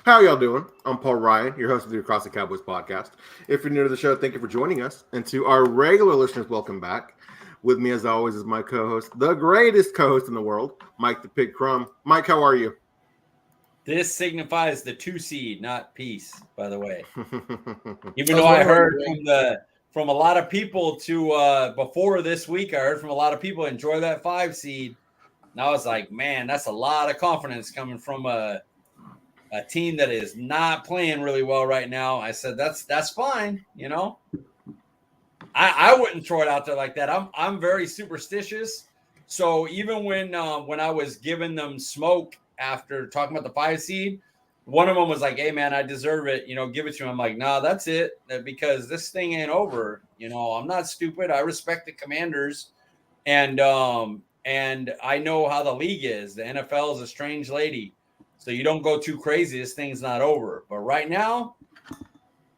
How y'all doing? I'm Paul Ryan, your host of the Across the Cowboys podcast. If you're new to the show, thank you for joining us. And to our regular listeners, welcome back. With me, as always, is my co-host, the greatest co-host in the world, Mike the Pig Crum. Mike, how are you? This signifies the 2 seed, not peace, by the way. Even though I heard from a lot of people before this week, I heard from a lot of people enjoy that 5 seed. And I was like, man, that's a lot of confidence coming from a team that is not playing really well right now. I said that's fine, you know. I wouldn't throw it out there like that. I'm very superstitious. So even when I was giving them smoke after talking about the 5 seed, one of them was like, "Hey man, I deserve it. You know, give it to him." I'm like, "Nah, that's it. Because this thing ain't over. You know, I'm not stupid. I respect the Commanders, and I know how the league is. The NFL is a strange lady, so you don't go too crazy. This thing's not over. But right now,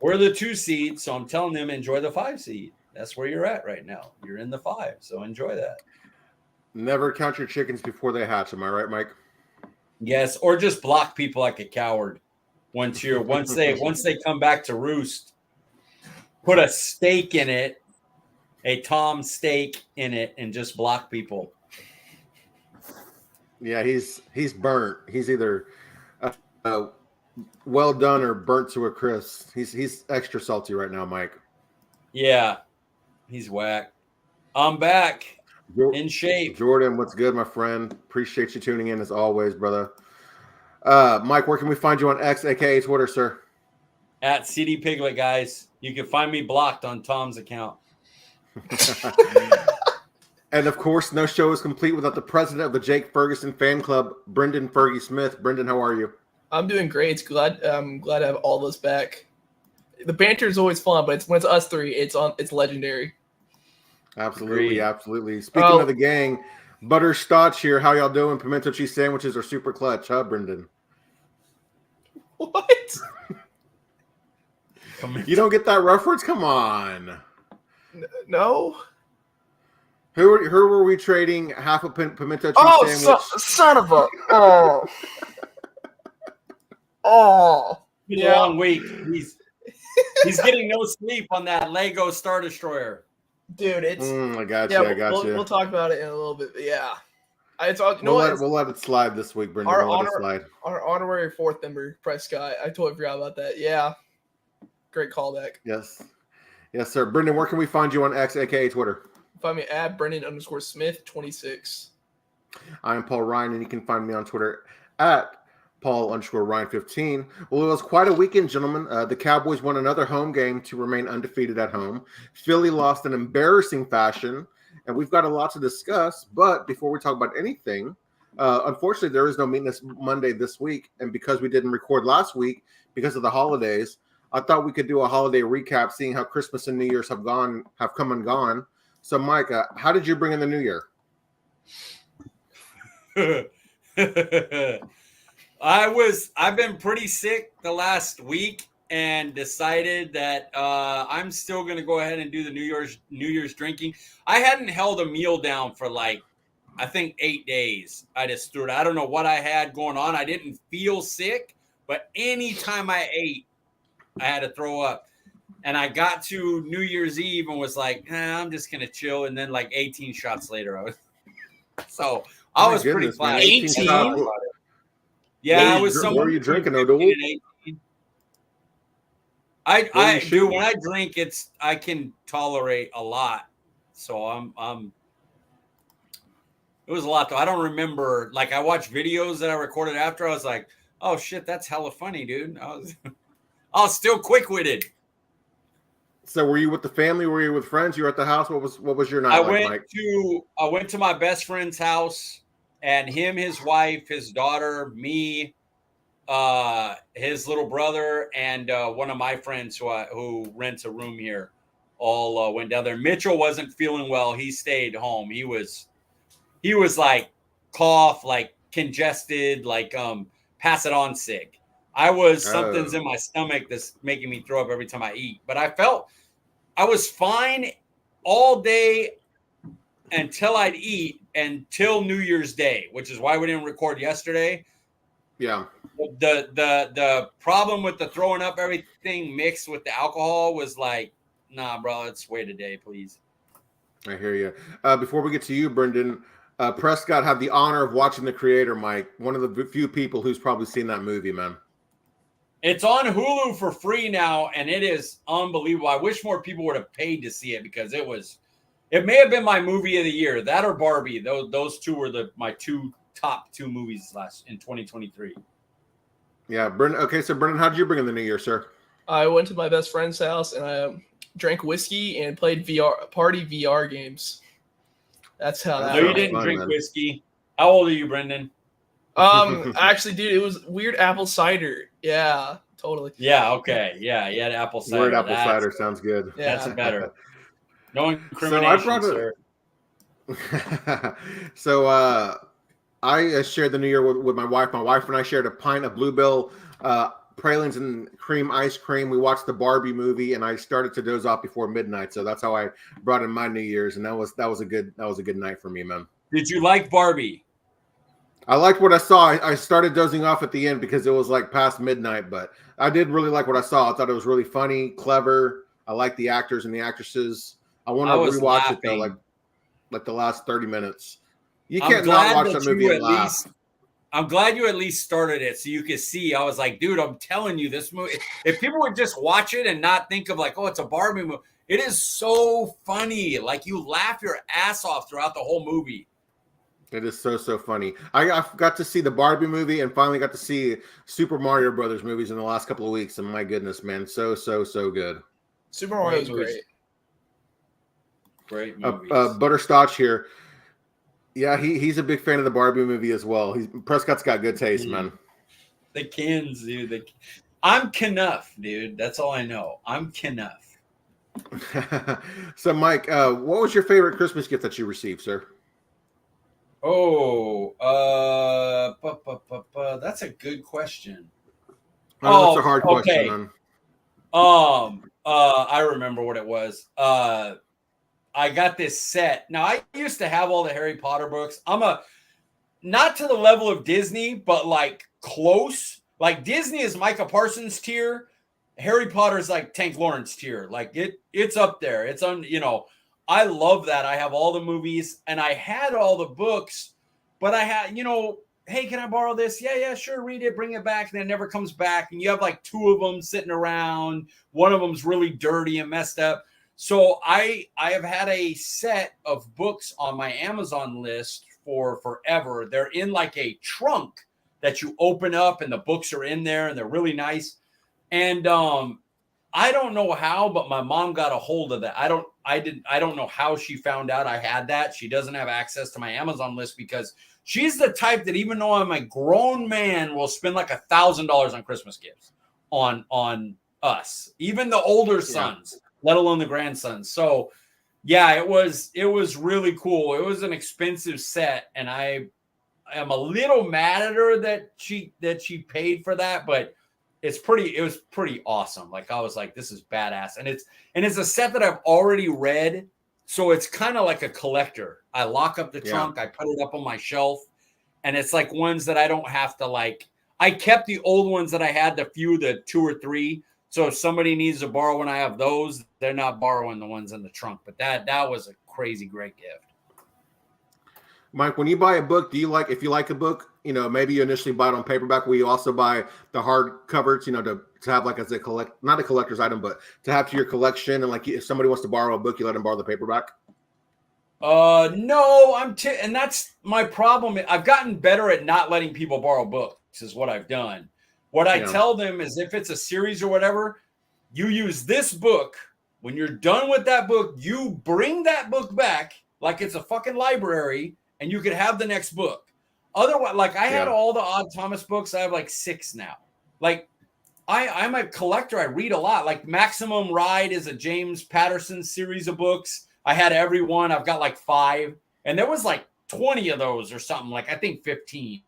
we're the 2 seed, so I'm telling them enjoy the 5 seed. That's where you're at right now. You're in the 5, so enjoy that. Never count your chickens before they hatch. Am I right, Mike? Yes, or just block people like a coward. Once they come back to roost, put a stake in it, a Tom steak in it, and just block people. Yeah, he's burnt. He's either well done or burnt to a crisp. He's extra salty right now, Mike. Yeah, he's whack. I'm back in shape. Jourdan, what's good, my friend? Appreciate you tuning in as always, brother. Mike, where can we find you on X, aka Twitter, sir? At CD Piglet, guys. You can find me blocked on Tom's account. And of course, no show is complete without the president of the Jake Ferguson fan club, Brenden Fergy Smith. Brenden, how are you? I'm doing great. I'm glad to have all of us back. The banter is always fun, but when it's us three, it's legendary. Absolutely, absolutely. Speaking of the gang, Butterscotch here. How y'all doing? Pimento cheese sandwiches are super clutch, huh, Brenden? What? You don't get that reference? Come on. No. Who were we trading half a pimento cheese sandwich? Son of a... Been a long week. He's getting no sleep on that Lego Star Destroyer. Dude, it's... I got you. We'll talk about it in a little bit. Yeah. We'll let it slide this week, Brenden. Our honorary 4th member, Prescott. I totally forgot about that. Yeah. Great callback. Yes, sir. Brenden, where can we find you on X, aka Twitter? Find me at Brenden_Smith26. I am Paul Ryan, and you can find me on Twitter at Paul_Ryan15. Well, it was quite a weekend, gentlemen. The Cowboys won another home game to remain undefeated at home. Philly lost in embarrassing fashion, and we've got a lot to discuss. But before we talk about anything, unfortunately, there is no Meatless Monday this week, and because we didn't record last week because of the holidays, I thought we could do a holiday recap, seeing how Christmas and New Year's have come and gone. So, Mike, how did you bring in the New Year? I've been pretty sick the last week and decided that I'm still going to go ahead and do the New Year's drinking. I hadn't held a meal down for I think 8 days. I just threw it. I don't know what I had going on. I didn't feel sick, but anytime I ate, I had to throw up. And I got to New Year's Eve and was like, I'm just going to chill. And then 18 shots later, I was pretty flat. 18? Yeah, I was somewhere. What were you drinking, Odell? I do when I drink, I can tolerate a lot. So it was a lot though. I don't remember. I watched videos that I recorded after. I was like, oh shit, that's hella funny, dude. I was still quick-witted. So were you with the family? Were you with friends? You were at the house? What was your night like, Mike? I went to my best friend's house, and him, his wife, his daughter, me, his little brother, and one of my friends who rents a room here all went down there. Mitchell wasn't feeling well. He stayed home. He was cough, congested, pass it on sick. Something's in my stomach that's making me throw up every time I eat. But I was fine all day until I'd eat until New Year's Day, which is why we didn't record yesterday. Yeah. The problem with the throwing up everything mixed with the alcohol was like, nah, bro, let's wait a day, please. I hear you. Before we get to you, Brenden, Prescott had the honor of watching The Creator, Mike. One of the few people who's probably seen that movie, man. It's on Hulu for free now, and it is unbelievable. I wish more people would have paid to see it because it may have been my movie of the year. That or Barbie. Those two were my top two movies in 2023. Yeah, Brenden. Okay, so Brenden, how did you bring in the new year, sir? I went to my best friend's house and I drank whiskey and played VR games. That's how that. No, you didn't drink whiskey. How old are you, Brenden? Actually, dude, it was weird apple cider. Yeah, totally. Yeah, okay. Yeah, you had apple cider. Weird apple cider sounds good. Yeah. That's better. No incrimination, sir. So I shared the new year with my wife. My wife and I shared a pint of Bluebell pralines and cream ice cream. We watched the Barbie movie, and I started to doze off before midnight. So that's how I brought in my New Year's, and that was a good night for me, man. Did you like Barbie? I liked what I saw. I started dozing off at the end because it was like past midnight, but I did really like what I saw. I thought it was really funny, clever. I liked the actors and the actresses. I want to rewatch it though, like the last 30 minutes. You can't not watch that movie and laugh. I'm glad you at least started it so you could see. I was like, dude, I'm telling you, this movie, if people would just watch it and not think of like, oh, it's a Barbie movie, it is so funny. Like you laugh your ass off throughout the whole movie. It is so funny. I got to see the Barbie movie and finally got to see Super Mario Brothers movies in the last couple of weeks. And my goodness, man, so good. Super Mario was great. Great movies. Butterscotch here. Yeah, he's a big fan of the Barbie movie as well. Prescott's got good taste, man. The Kens, dude. I'm Knuff, dude. That's all I know. I'm Knuff. So, Mike, what was your favorite Christmas gift that you received, sir? Oh, that's a good question. That's a hard question, man. I remember what it was. I got this set. Now, I used to have all the Harry Potter books. I'm not to the level of Disney, but like close. Like Disney is Micah Parsons tier. Harry Potter is like Tank Lawrence tier. Like it's up there. It's on, I love that. I have all the movies and I had all the books, but I had, hey, can I borrow this? Yeah, sure. Read it, bring it back. And then it never comes back. And you have like two of them sitting around. One of them's really dirty and messed up. So I have had a set of books on my Amazon list for forever. They're in like a trunk that you open up and the books are in there and they're really nice. And I don't know how, but my mom got a hold of that. I don't know how she found out I had that. She doesn't have access to my Amazon list because she's the type that even though I'm a grown man will spend like $1,000 on Christmas gifts on us, even the older sons, let alone the grandsons. So yeah, it was really cool. It was an expensive set. And I am a little mad at her that she paid for that, but it was pretty awesome. Like I was like, this is badass. And it's a set that I've already read. So it's kind of like a collector. I lock up the trunk, I put it up on my shelf, and it's like ones that I don't have to like. I kept the old ones that I had, the 2 or 3. So if somebody needs to borrow when I have those, they're not borrowing the ones in the trunk. But that was a crazy great gift. Mike, when you buy a book, if you like a book, maybe you initially buy it on paperback, will you also buy the hard covers, to have like as not a collector's item, but to have to your collection, and like if somebody wants to borrow a book, you let them borrow the paperback? No, and that's my problem. I've gotten better at not letting people borrow books is what I've done. What I tell them is if it's a series or whatever, you use this book. When you're done with that book, you bring that book back like it's a fucking library and you could have the next book. Otherwise, like I had all the Odd Thomas books. I have like 6 now. Like I'm a collector. I read a lot. Like Maximum Ride is a James Patterson series of books. I had every one. I've got like 5. And there was like 20 of those or something. Like I think 15.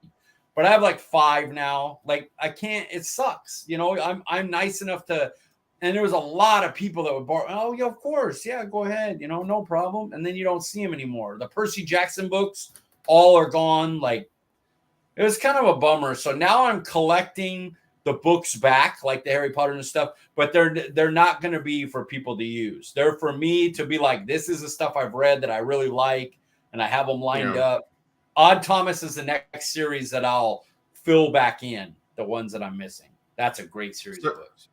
But I have like 5 now. Like I can't, it sucks. I'm nice enough to, and there was a lot of people that would borrow. Oh yeah, of course. Yeah, go ahead. No problem. And then you don't see them anymore. The Percy Jackson books, all are gone. Like It was kind of a bummer. So now I'm collecting the books back, like the Harry Potter and stuff, but they're not going to be for people to use. They're for me to be like, this is the stuff I've read that I really like, and I have them lined up. Odd Thomas is the next series that I'll fill back in, the ones that I'm missing. That's a great series of books.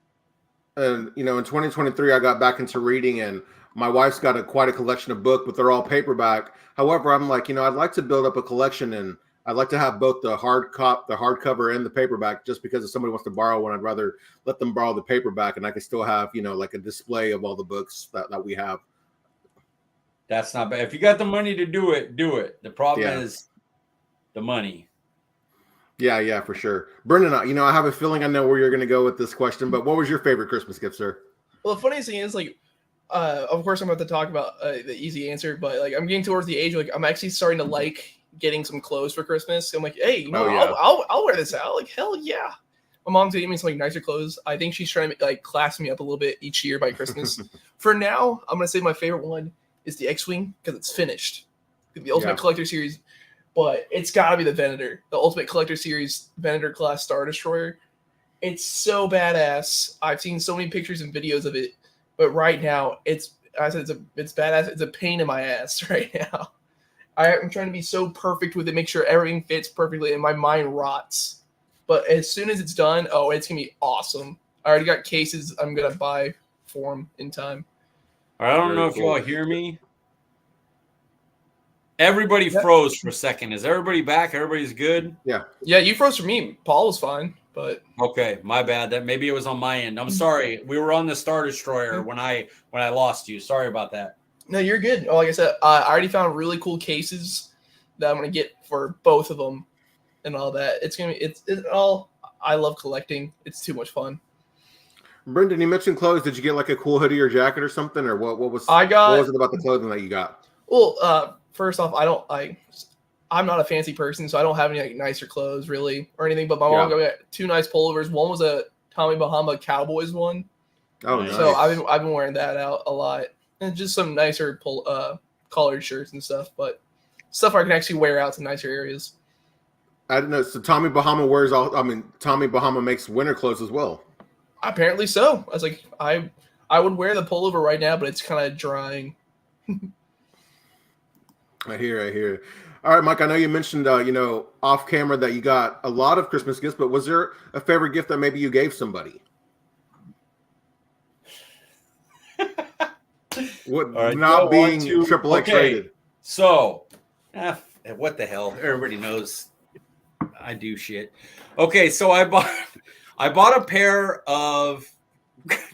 And, in 2023, I got back into reading, and my wife's got quite a collection of books, but they're all paperback. However, I'm like, I'd like to build up a collection, and I'd like to have both the hardcover and the paperback, just because if somebody wants to borrow one, I'd rather let them borrow the paperback, and I can still have, like a display of all the books that we have. That's not bad. If you got the money to do it, do it. The problem is the money. Yeah, for sure. Brenden, I have a feeling I know where you're going to go with this question, but what was your favorite Christmas gift, sir? Well, the funniest thing is, of course, I'm about to talk about the easy answer, but I'm getting towards the age I'm actually starting to like getting some clothes for Christmas. I'm like, hey, I'll wear this out. Hell yeah. My mom's gonna give me some nicer clothes. I think she's trying to class me up a little bit each year by Christmas. For now, I'm gonna say my favorite one is the X-Wing because it's finished. The Ultimate Collector Series. But it's got to be the Venator, the Ultimate Collector Series Venator class Star Destroyer. It's so badass. I've seen so many pictures and videos of it, but right now it's badass. It's a pain in my ass right now. I'm trying to be so perfect with it, make sure everything fits perfectly, and my mind rots. But as soon as it's done, it's gonna be awesome. I already got cases I'm gonna buy for them in time. I don't know if you all hear me. Everybody froze for a second. Is everybody back? Everybody's good? Yeah, you froze for me. Paul was fine, but okay, my bad. That maybe it was on my end. I'm sorry. We were on the Star Destroyer when I lost you. Sorry about that. No, you're good. Like I said, I already found really cool cases that I'm gonna get for both of them and all that. It's all. I love collecting. It's too much fun. Brenden, you mentioned clothes. Did you get a cool hoodie or jacket or something, or what was? What was it about the clothing that you got? Well, first off, I'm not a fancy person, so I don't have any nicer clothes really or anything. But my mom got me 2 nice pullovers. One was a Tommy Bahama Cowboys one. Oh, nice. So I've been wearing that out a lot, and just some nicer collared shirts and stuff. But stuff I can actually wear out to nicer areas. I didn't know. So Tommy Bahama Tommy Bahama makes winter clothes as well. Apparently so. I was like, I would wear the pullover right now, but it's kind of drying. I hear. All right, Mike, I know you mentioned, off camera that you got a lot of Christmas gifts, but was there a favorite gift that maybe you gave somebody? Not being triple X rated. So, what the hell? Everybody knows I do shit. Okay, so I bought a pair of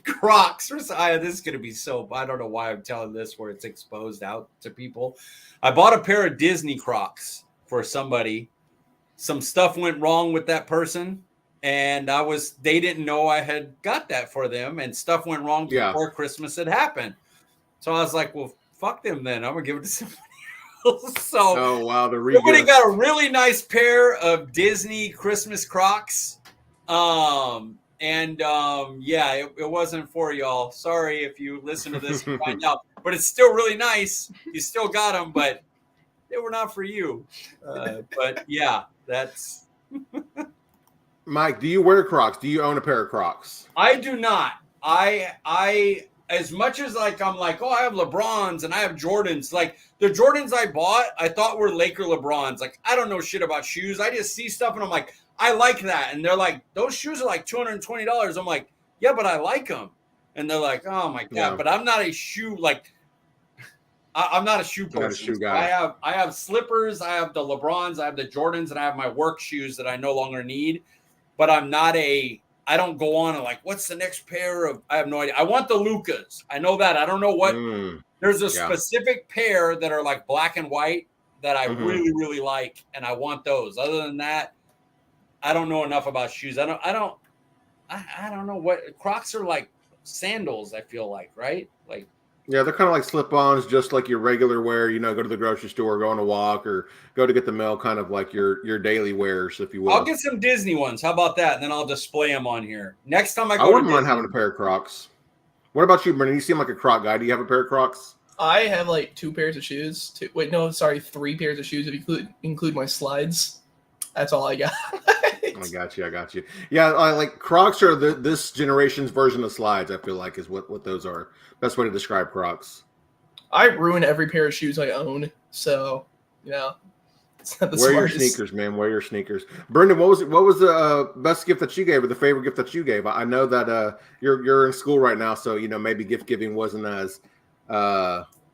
Crocs. This is going to be I don't know why I'm telling this where it's exposed out to people. I bought a pair of Disney Crocs for somebody. Some stuff went wrong with that person, and they didn't know I had got that for them, and stuff went wrong before Christmas had happened. So I was like, well, fuck them then. I'm going to give it to somebody else. So somebody got a really nice pair of Disney Christmas Crocs. It wasn't for y'all. Sorry if you listen to this and find out, but it's still really nice. You still got them, but they were not for you. But yeah, that's. Mike, do you wear Crocs? Do you own a pair of Crocs? I do not. I as much as I'm like, I have LeBrons and I have Jordans. Like the Jordans I bought, I thought were Laker LeBrons. Like I don't know shit about shoes. I just see stuff and I'm like, I like that. And they're like, those shoes are like $220. I'm like, yeah, but I like them. And they're like, oh my God. Yeah. But I'm not a shoe, I'm not a shoe person. Not a shoe guy. I have slippers. I have the LeBrons. I have the Jordans. And I have my work shoes that I no longer need. But I don't go on and what's the next pair of, I have no idea. I want the Lucas. I know that. I don't know what. There's a specific pair that are black and white that I really, really like. And I want those. Other than that, I don't know enough about shoes. I don't know what Crocs are like. Sandals, I feel like, right? Yeah, they're kind of like slip-ons, just like your regular wear. Go to the grocery store, go on a walk, or go to get the mail. Kind of like your daily wears, if you will. I'll get some Disney ones. How about that? And then I'll display them on here next time I wouldn't mind having a pair of Crocs. What about you, Brenden? You seem like a Croc guy. Do you have a pair of Crocs? I have 2 pairs of shoes. 3 pairs of shoes if you include my slides. That's all I got. I got you. Yeah, I like Crocs are this generation's version of slides. I feel like is what those are. Best way to describe Crocs. I ruin every pair of shoes I own, so it's not the Wear your smartest. sneakers, man. Wear your sneakers. Brenden, what was the best gift that you gave, or the favorite gift that you gave? I know that you're in school right now, so maybe gift giving wasn't as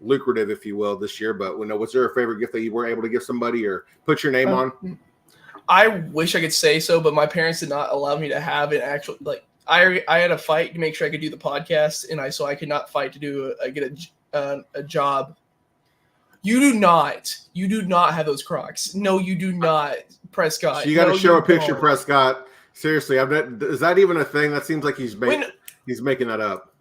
lucrative, if you will, this year. But was there a favorite gift that you were able to give somebody or put your name on? I wish I could say so, but my parents did not allow me to have an actual I had a fight to make sure I could do the podcast, and I could not fight to get a job. You do not have those Crocs. No, you do not, Prescott. So you got to show a picture, Prescott. Seriously, is that even a thing? That seems like he's making that up.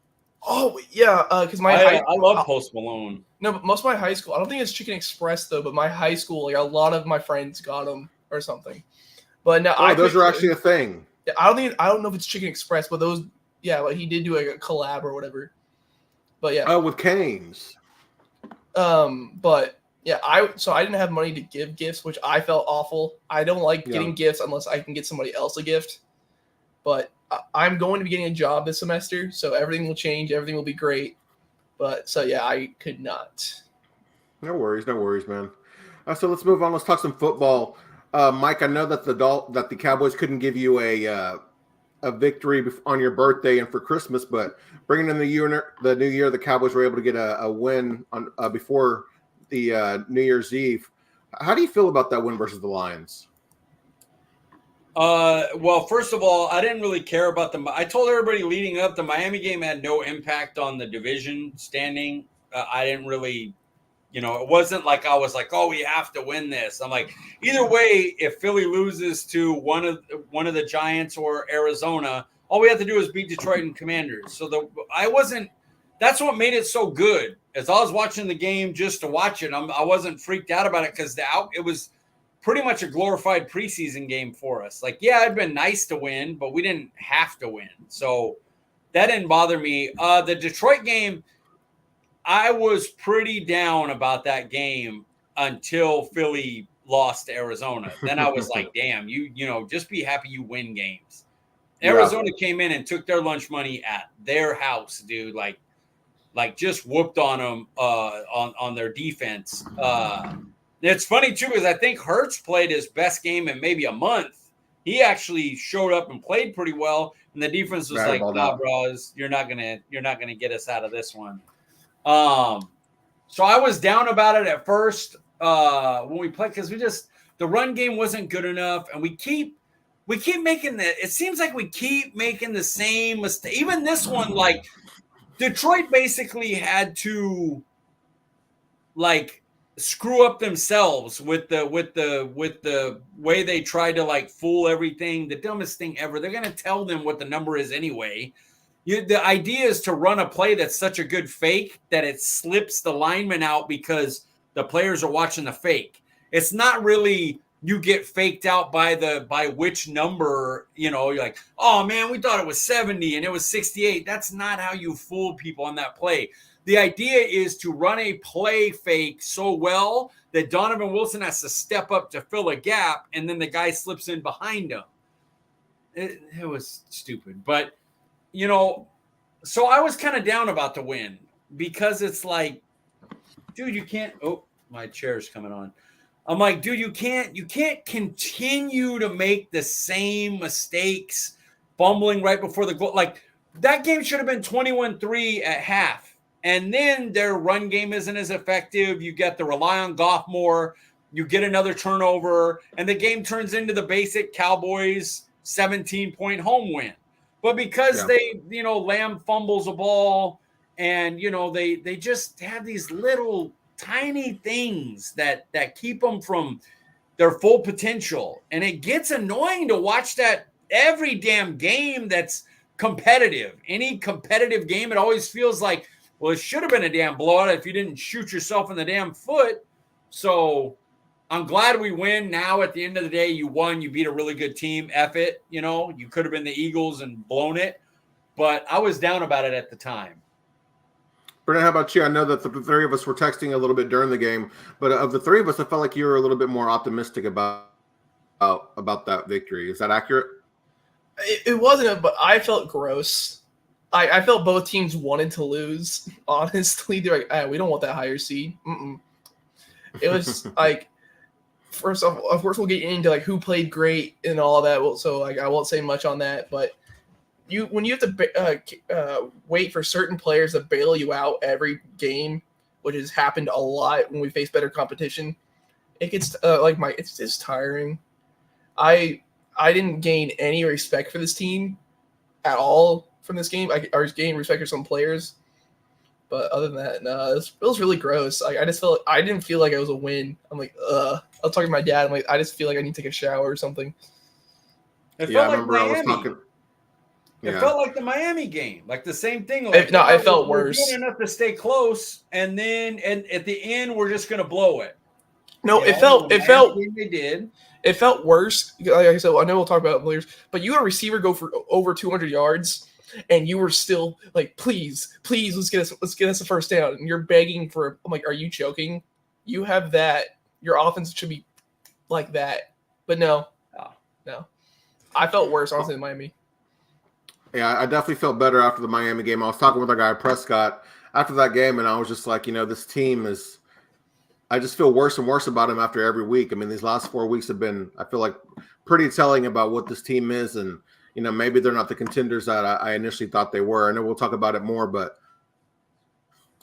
Oh yeah, because I love Post Malone. No, but most of my high school, I don't think it's Chicken Express though. But my high school, a lot of my friends got them or something. But no, those are actually a thing. I don't know if it's Chicken Express, but those, but he did do a collab or whatever. But yeah. Oh, with Canes. But yeah, I didn't have money to give gifts, which I felt awful. I don't like getting gifts unless I can get somebody else a gift. But I'm going to be getting a job this semester, so everything will change. Everything will be great. But so yeah, I could not. No worries, man. So let's move on. Let's talk some football. Mike, I know that the Cowboys couldn't give you a victory on your birthday and for Christmas, but bringing in the new year, the Cowboys were able to get a win on before the New Year's Eve. How do you feel about that win versus the Lions? Well, first of all, I didn't really care about them. I told everybody leading up, the Miami game had no impact on the division standing. I didn't really, it wasn't like I was like, oh, we have to win this. I'm like, either way, if Philly loses to one of the Giants or Arizona, all we have to do is beat Detroit and Commanders. So that's what made it so good. As I was watching the game just to watch it, I wasn't freaked out about it because it was pretty much a glorified preseason game for us. It'd been nice to win, but we didn't have to win. So that didn't bother me. The Detroit game, I was pretty down about that game until Philly lost to Arizona. Then I was like, damn, just be happy you win games. Arizona came in and took their lunch money at their house, dude. Just whooped on them on their defense. It's funny, too, because I think Hurts played his best game in maybe a month. He actually showed up and played pretty well, and the defense was like, "Nah, bros, you're not gonna get us out of this one." So I was down about it at first when we played because the run game wasn't good enough, and we keep making it seems like we keep making the same mistake. Even this one, Detroit basically had to screw up themselves with the way they tried to fool everything. The dumbest thing ever. They're gonna tell them what the number is anyway. The idea is to run a play that's such a good fake that it slips the lineman out because the players are watching the fake. It's not really you get faked out by which number, you're like, oh man, we thought it was 70 and it was 68. That's not how you fool people on that play. The idea is to run a play fake so well that Donovan Wilson has to step up to fill a gap, and then the guy slips in behind him. It was stupid. But, so I was kind of down about the win because it's like, dude, you can't – oh, my chair's coming on. I'm like, dude, you can't continue to make the same mistakes, fumbling right before the goal. That game should have been 21-3 at half. And then their run game isn't as effective. You get to rely on Goff more. You get another turnover, and the game turns into the basic Cowboys 17-point home win. But because they, Lamb fumbles a ball, and they just have these little tiny things that keep them from their full potential, and it gets annoying to watch that every damn game that's competitive. Any competitive game, it always feels like, well, it should have been a damn blowout if you didn't shoot yourself in the damn foot. So I'm glad we win. Now, at the end of the day, you won. You beat a really good team. F it. You could have been the Eagles and blown it. But I was down about it at the time. Brenden, how about you? I know that the three of us were texting a little bit during the game. But of the three of us, I felt like you were a little bit more optimistic about about that victory. Is that accurate? It wasn't, but I felt gross. I felt both teams wanted to lose. Honestly, they're like, we don't want that higher seed. Mm-mm. It was like, first off, of course, we'll get into like who played great and all that. So like, I won't say much on that. But when you have to wait for certain players to bail you out every game, which has happened a lot when we face better competition, it gets it's tiring. I didn't gain any respect for this team at all from this game. I gained respect for some players, but other than that, no, it was really gross. I just felt I didn't feel like it was a win. I'm like, I was talking to my dad. I'm like, I just feel like I need to take a shower or something. It felt like Miami. It felt like the Miami game, like the same thing. Like, it felt worse. We're good enough to stay close, and at the end, we're just gonna blow it. No, it felt. They did. It felt worse. Like I said, I know we'll talk about players, but you had a receiver go for over 200 yards, and you were still like, please, let's get us a first down. And you're begging for. I'm like, are you joking? You have that. Your offense should be like that, but no. I felt worse honestly in Miami. Yeah, I definitely felt better after the Miami game. I was talking with our guy Prescott after that game, and I was just like, this team is. I just feel worse and worse about him after every week. I mean, these last 4 weeks have been, I feel like, pretty telling about what this team is, and maybe they're not the contenders that I initially thought they were. I know we'll talk about it more, but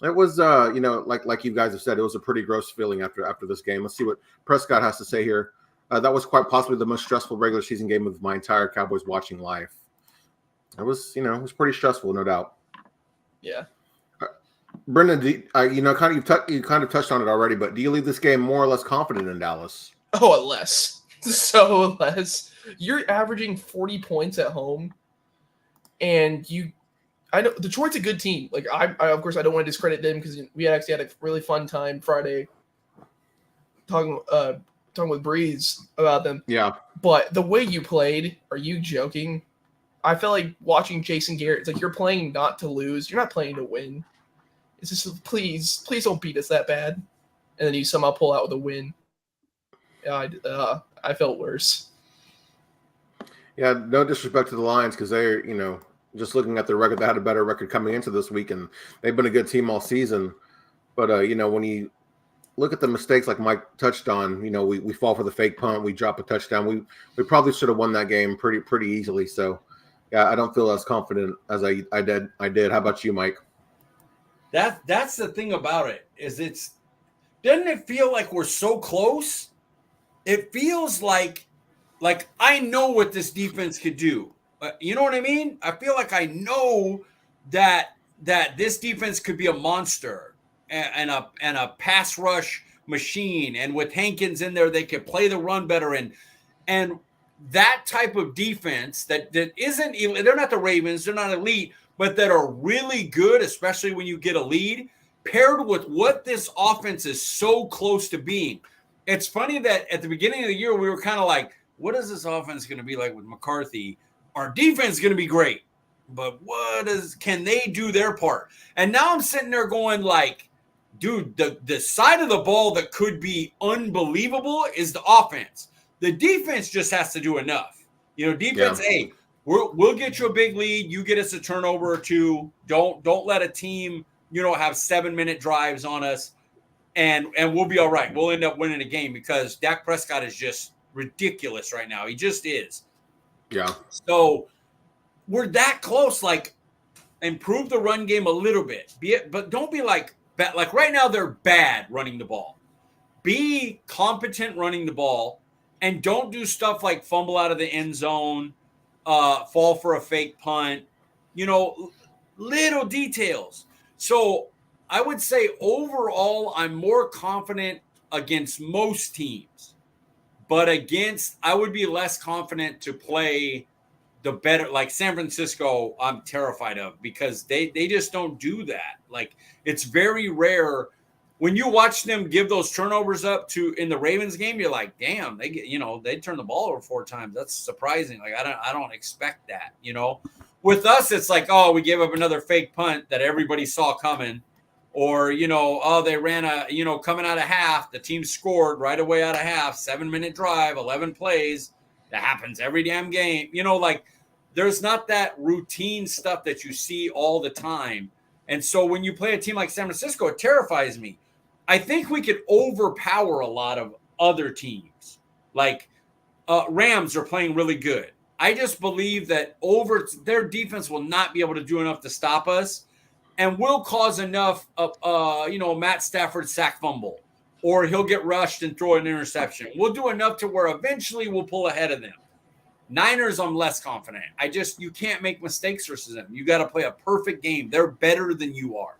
it was, like you guys have said, it was a pretty gross feeling after this game. Let's see what Prescott has to say here. That was quite possibly the most stressful regular season game of my entire Cowboys watching life. It was, it was pretty stressful, no doubt. Yeah. Brenden, you kind of touched on it already, but do you leave this game more or less confident in Dallas? Oh, less. So less. You're averaging 40 points at home, and I know Detroit's a good team. Like I of course I don't want to discredit them because we actually had a really fun time Friday talking with Breeze about them. Yeah. But the way you played, are you joking? I felt like watching Jason Garrett. It's like you're playing not to lose. You're not playing to win. It's just please don't beat us that bad, and then you somehow pull out with a win. Yeah, I felt worse. Yeah, no disrespect to the Lions because they're just looking at their record, they had a better record coming into this week, and they've been a good team all season. But when you look at the mistakes like Mike touched on, we fall for the fake punt, we drop a touchdown. We probably should have won that game pretty easily. So yeah, I don't feel as confident as I did. How about you, Mike? That's the thing about it is doesn't it feel like we're so close? It feels like I know what this defense could do. You know what I mean? I feel like I know that this defense could be a monster and a pass rush machine. And with Hankins in there, they could play the run better. And that type of defense that isn't – they're not the Ravens. They're not elite, but that are really good, especially when you get a lead, paired with what this offense is so close to being. It's funny that at the beginning of the year, we were kind of like, what is this offense going to be like with McCarthy? Our defense is going to be great, but can they do their part? And now I'm sitting there going like, dude, the side of the ball that could be unbelievable is the offense. The defense just has to do enough. Defense, yeah. Hey, we'll get you a big lead. You get us a turnover or two. Don't let a team, have 7-minute drives on us, and we'll be all right. We'll end up winning a game because Dak Prescott is just ridiculous right now. He just is. Yeah. So we're that close. Like, improve the run game a little bit. But don't be like right now they're bad running the ball. Be competent running the ball, and don't do stuff like fumble out of the end zone, fall for a fake punt. Little details. So I would say overall, I'm more confident against most teams. But I would be less confident to play the better, like San Francisco, I'm terrified of because they just don't do that. Like, it's very rare when you watch them give those turnovers up in the Ravens game. You're like, damn, they turn the ball over 4 times. That's surprising. Like, I don't expect that. With us, it's like, oh, we gave up another fake punt that everybody saw coming, Or, they ran coming out of half, the team scored right away out of half, 7-minute drive, 11 plays. That happens every damn game. There's not that routine stuff that you see all the time. And so when you play a team like San Francisco, it terrifies me. I think we could overpower a lot of other teams. Rams are playing really good. I just believe that their defense will not be able to do enough to stop us, and will cause enough Matt Stafford sack fumble, or he'll get rushed and throw an interception. We'll do enough to where eventually we'll pull ahead of them. Niners, I'm less confident. You can't make mistakes versus them. You got to play a perfect game. They're better than you are.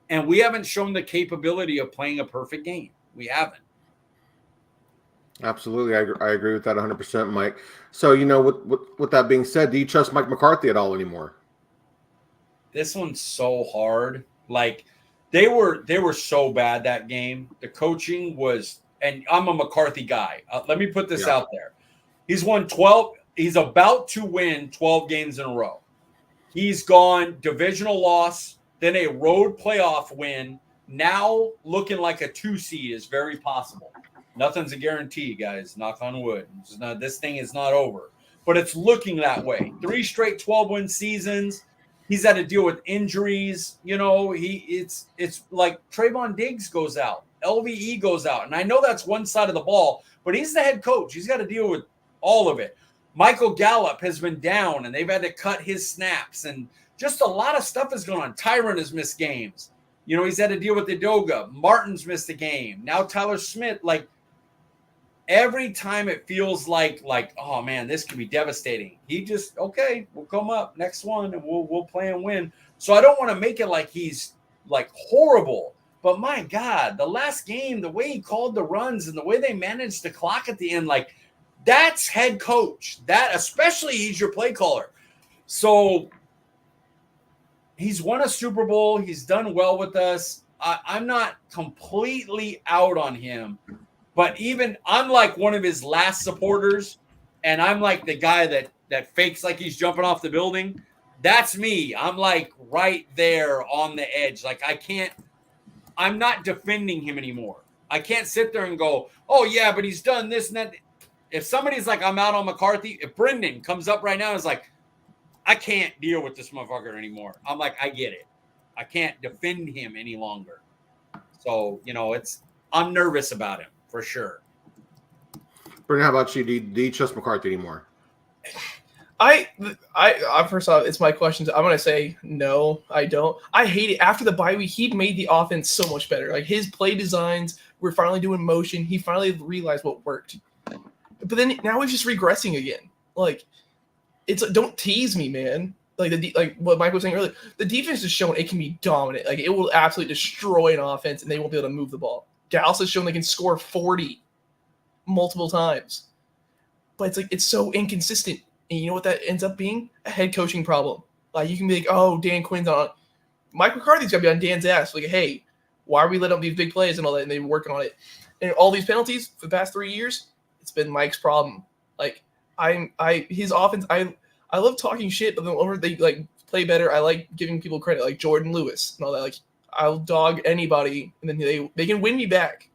And we haven't shown the capability of playing a perfect game. We haven't. Absolutely. I agree with that 100%, Mike. So, with that being said, do you trust Mike McCarthy at all anymore? This one's so hard. They were so bad that game. The coaching was, and I'm a McCarthy guy. Let me put this out there. He's won 12. He's about to win 12 games in a row. He's gone divisional loss, then a road playoff win. Now looking like a 2 seed is very possible. Nothing's a guarantee, guys. Knock on wood. This thing is not over, but it's looking that way. 3 straight 12-win seasons. He's had to deal with injuries. It's like Trayvon Diggs goes out, LVE goes out, and I know that's one side of the ball, but he's the head coach. He's got to deal with all of it. Michael Gallup has been down, and they've had to cut his snaps, and just a lot of stuff is going on. Tyron has missed games. He's had to deal with Edoga. Martin's missed a game. Now Tyler Smith. Every time it feels like, oh man, this could be devastating. He just, okay, we'll come up next one and we'll play and win. So I don't want to make it like he's horrible, but my God, the last game, the way he called the runs and the way they managed the clock at the end, that's head coach. That especially he's your play caller. So he's won a Super Bowl. He's done well with us. I'm not completely out on him. But even I'm like one of his last supporters, and I'm like the guy that fakes like he's jumping off the building. That's me. I'm right there on the edge. I'm not defending him anymore. I can't sit there and go, oh yeah, but he's done this and that. If somebody's I'm out on McCarthy, if Brenden comes up right now and is I can't deal with this motherfucker anymore. I'm I get it. I can't defend him any longer. So, I'm nervous about him. For sure. Brenden, how about you? Do you trust McCarthy anymore? I first off, it's my questions. I'm gonna say no, I don't. I hate it. After the bye week, he made the offense so much better. His play designs were finally doing motion. He finally realized what worked. But then now he's just regressing again. It's don't tease me, man. Like what Mike was saying earlier, the defense has shown it can be dominant. It will absolutely destroy an offense, and they won't be able to move the ball. Dallas has shown they can score 40 multiple times, but it's so inconsistent. And you know what that ends up being? A head coaching problem. You can be oh, Dan Quinn's on. Mike McCarthy's got to be on Dan's ass. Hey, why are we letting up these big plays and all that? And they've been working on it. And all these penalties for the past 3 years, it's been Mike's problem. His offense. I love talking shit, but then over they play better. I like giving people credit, like Jordan Lewis and all that. I'll dog anybody, and then they can win me back.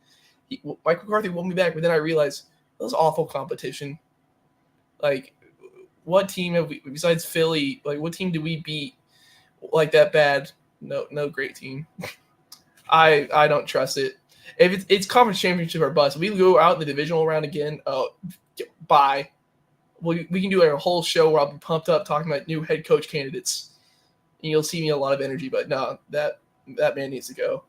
Mike McCarthy won me back, but then I realized that was awful competition. What team have we besides Philly? What team did we beat that bad? No great team. I don't trust it. If it's conference championship or bust, we go out in the divisional round again. Oh, bye. We can do a whole show where I'll be pumped up talking about new head coach candidates, and you'll see me a lot of energy. But no, that man needs to go.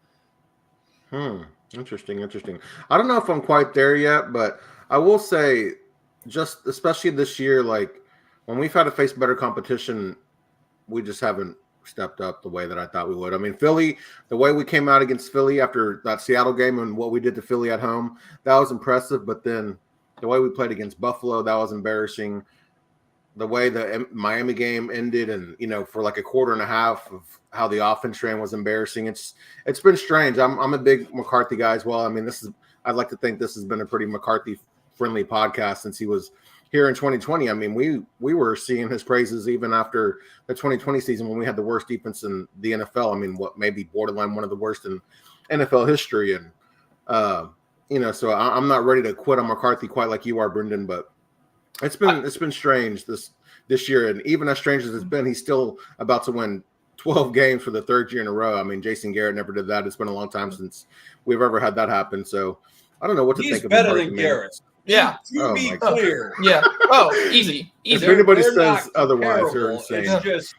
Interesting. I don't know if I'm quite there yet, but I will say, just especially this year, when we've had to face better competition, we just haven't stepped up the way that I thought we would. I mean, Philly, the way we came out against Philly after that Seattle game and what we did to Philly at home, that was impressive. But then the way we played against Buffalo, that was embarrassing. The way the Miami game ended, and for a quarter and a half of how the offense ran was embarrassing. It's been strange. I'm a big McCarthy guy as well. I mean, I'd like to think this has been a pretty McCarthy friendly podcast since he was here in 2020. I mean, we were seeing his praises even after the 2020 season when we had the worst defense in the NFL. I mean, what maybe borderline one of the worst in NFL history. And so I'm not ready to quit on McCarthy quite like you are, Brenden, but it's been strange this year, and even as strange as it's been, he's still about to win 12 games for the third year in a row. I mean, Jason Garrett never did that. It's been a long time since we've ever had that happen. So I don't know what to think of better McCarthy, than Garrett. Yeah. To be clear. Yeah. Oh, easy. If anybody They're says not otherwise, they're comparable. insane. It's just,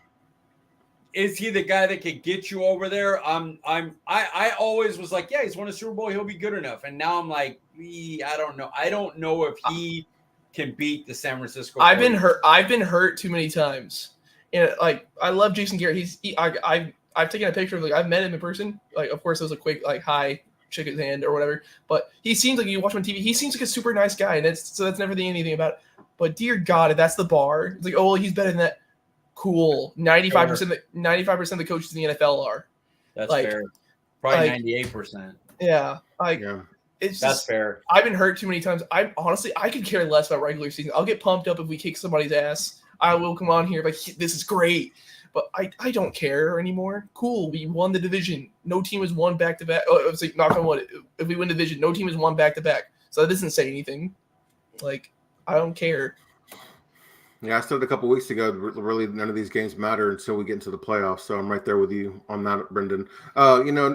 is he the guy that could get you over there? I always was like, yeah, he's won a Super Bowl. He'll be good enough. And now I'm like, I don't know. I don't know if he can beat the San Francisco. I've been hurt too many times. And like, I love Jason Garrett. I've taken a picture of, like, I've met him in person. Like, of course, it was a quick, like, hi, shake his hand or whatever. But he seems like, you watch him on TV, he seems like a super nice guy. And that's never anything about it. But dear God, if that's the bar, it's like, oh, well, he's better than that. Cool. 95% of the coaches in the NFL are. That's like, fair. Probably like, 98%. Yeah. That's just fair. I've been hurt too many times. I could care less about regular season. I'll get pumped up if we kick somebody's ass. I will come on here like, this is great. But I don't care anymore. Cool, we won the division. No team has won back-to-back. Oh, it's like, knock on wood. If we win the division, no team has won back-to-back. So that doesn't say anything. Like, I don't care. Yeah, I said a couple weeks ago, really none of these games matter until we get into the playoffs. So I'm right there with you on that, Brenden.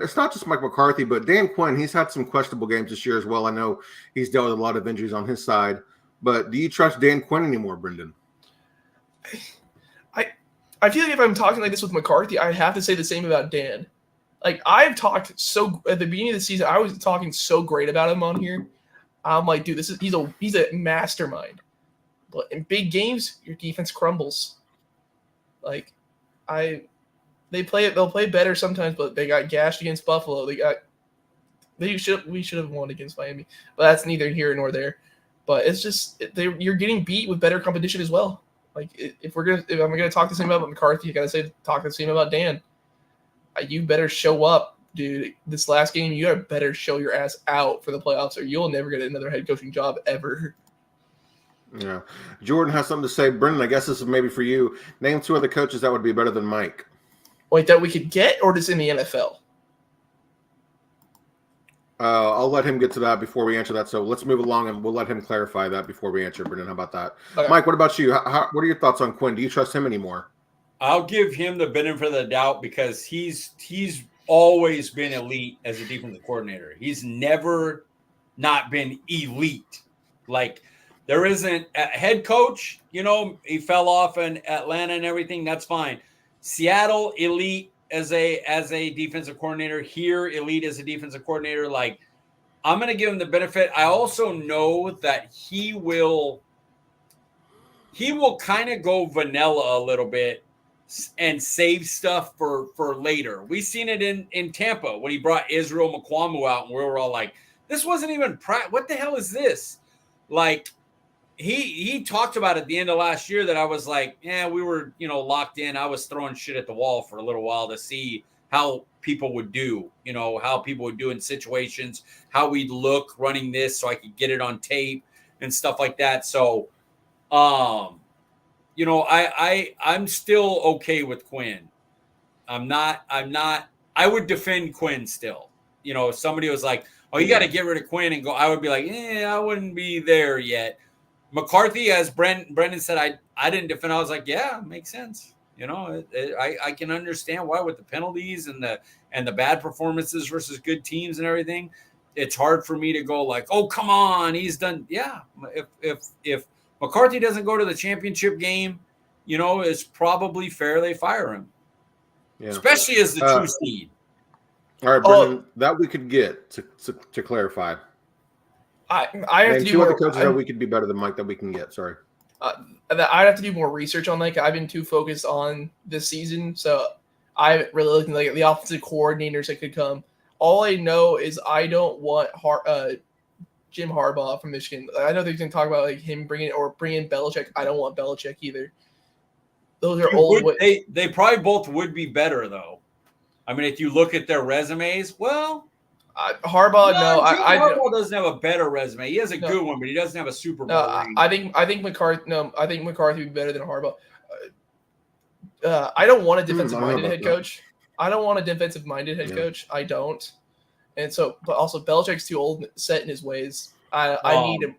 It's not just Mike McCarthy, but Dan Quinn, he's had some questionable games this year as well. I know he's dealt with a lot of injuries on his side. But do you trust Dan Quinn anymore, Brenden? I feel like if I'm talking like this with McCarthy, I have to say the same about Dan. Like, I've talked at the beginning of the season, I was talking so great about him on here. I'm like, dude, he's a mastermind. But in big games, your defense crumbles. Like, they'll play better sometimes, but they got gashed against Buffalo. We should have won against Miami, but that's neither here nor there. But it's just you're getting beat with better competition as well. Like, if I'm gonna talk the same about McCarthy, I gotta talk the same about Dan. You better show up, dude. This last game, you better show your ass out for the playoffs, or you'll never get another head coaching job ever. Yeah. Jourdan has something to say. Brenden, I guess this is maybe for you. Name two other coaches that would be better than Mike. Wait, that we could get, or just in the NFL? I'll let him get to that before we answer that. So let's move along, and we'll let him clarify that before we answer. Brenden, how about that? Okay. Mike, what about you? What are your thoughts on Quinn? Do you trust him anymore? I'll give him the benefit of the doubt because he's always been elite as a defensive coordinator. He's never not been elite. Like, there isn't a head coach, he fell off in Atlanta and everything. That's fine. Seattle, elite as a defensive coordinator. Here, elite as a defensive coordinator. Like, I'm going to give him the benefit. I also know that he will kind of go vanilla a little bit and save stuff for later. We've seen it in Tampa when he brought Israel Mukuamu out, and we were all like, this wasn't even what the hell is this? Like, he talked about at the end of last year that I was like, yeah, we were, locked in. I was throwing shit at the wall for a little while to see how people would do, how people would do in situations, how we'd look running this so I could get it on tape and stuff like that. So, I'm still okay with Quinn. I would defend Quinn still. If somebody was like, oh, you got to get rid of Quinn and go, I would be like, I wouldn't be there yet. McCarthy, as Brenden said, I didn't defend. I was like, yeah, makes sense. I can understand why with the penalties and the bad performances versus good teams and everything. It's hard for me to go like, oh, come on, he's done. Yeah, if McCarthy doesn't go to the championship game, it's probably fair they fire him. Yeah. Especially as the 2 seed. All right, Brenden, that we could get to clarify. I have to do two more. Other coaches that we could be better than Mike that we can get. Sorry. I'd have to do more research on that. I've been too focused on this season, so I'm really looking at the offensive coordinators that could come. All I know is I don't want Jim Harbaugh from Michigan. I know they're going to talk about him bringing Belichick. I don't want Belichick either. Those are old. They probably both would be better though. I mean, if you look at their resumes, well, Harbaugh, Harbaugh doesn't have a better resume. He has a good one, but he doesn't have a Super Bowl ring. I think McCarthy. No, I think McCarthy would be better than Harbaugh. I don't want a defensive-minded head coach. I don't want a defensive-minded head coach. I don't. And so, but also Belichick's too old, set in his ways. I need him.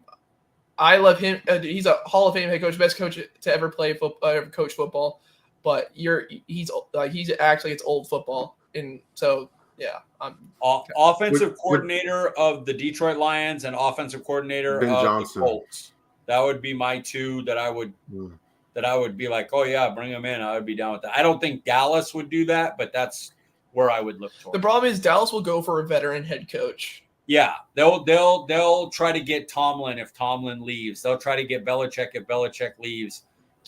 I love him. He's a Hall of Fame head coach, best coach to ever play football, ever coach football. But he's actually it's old football, and so yeah. Offensive coordinator of the Detroit Lions and offensive coordinator Ben of Johnson. the Colts. That would be my two that I would be like, oh yeah, bring them in. I would be down with that. I don't think Dallas would do that, but that's where I would look toward. The problem is Dallas will go for a veteran head coach. Yeah, they'll try to get Tomlin if Tomlin leaves. They'll try to get Belichick if Belichick leaves.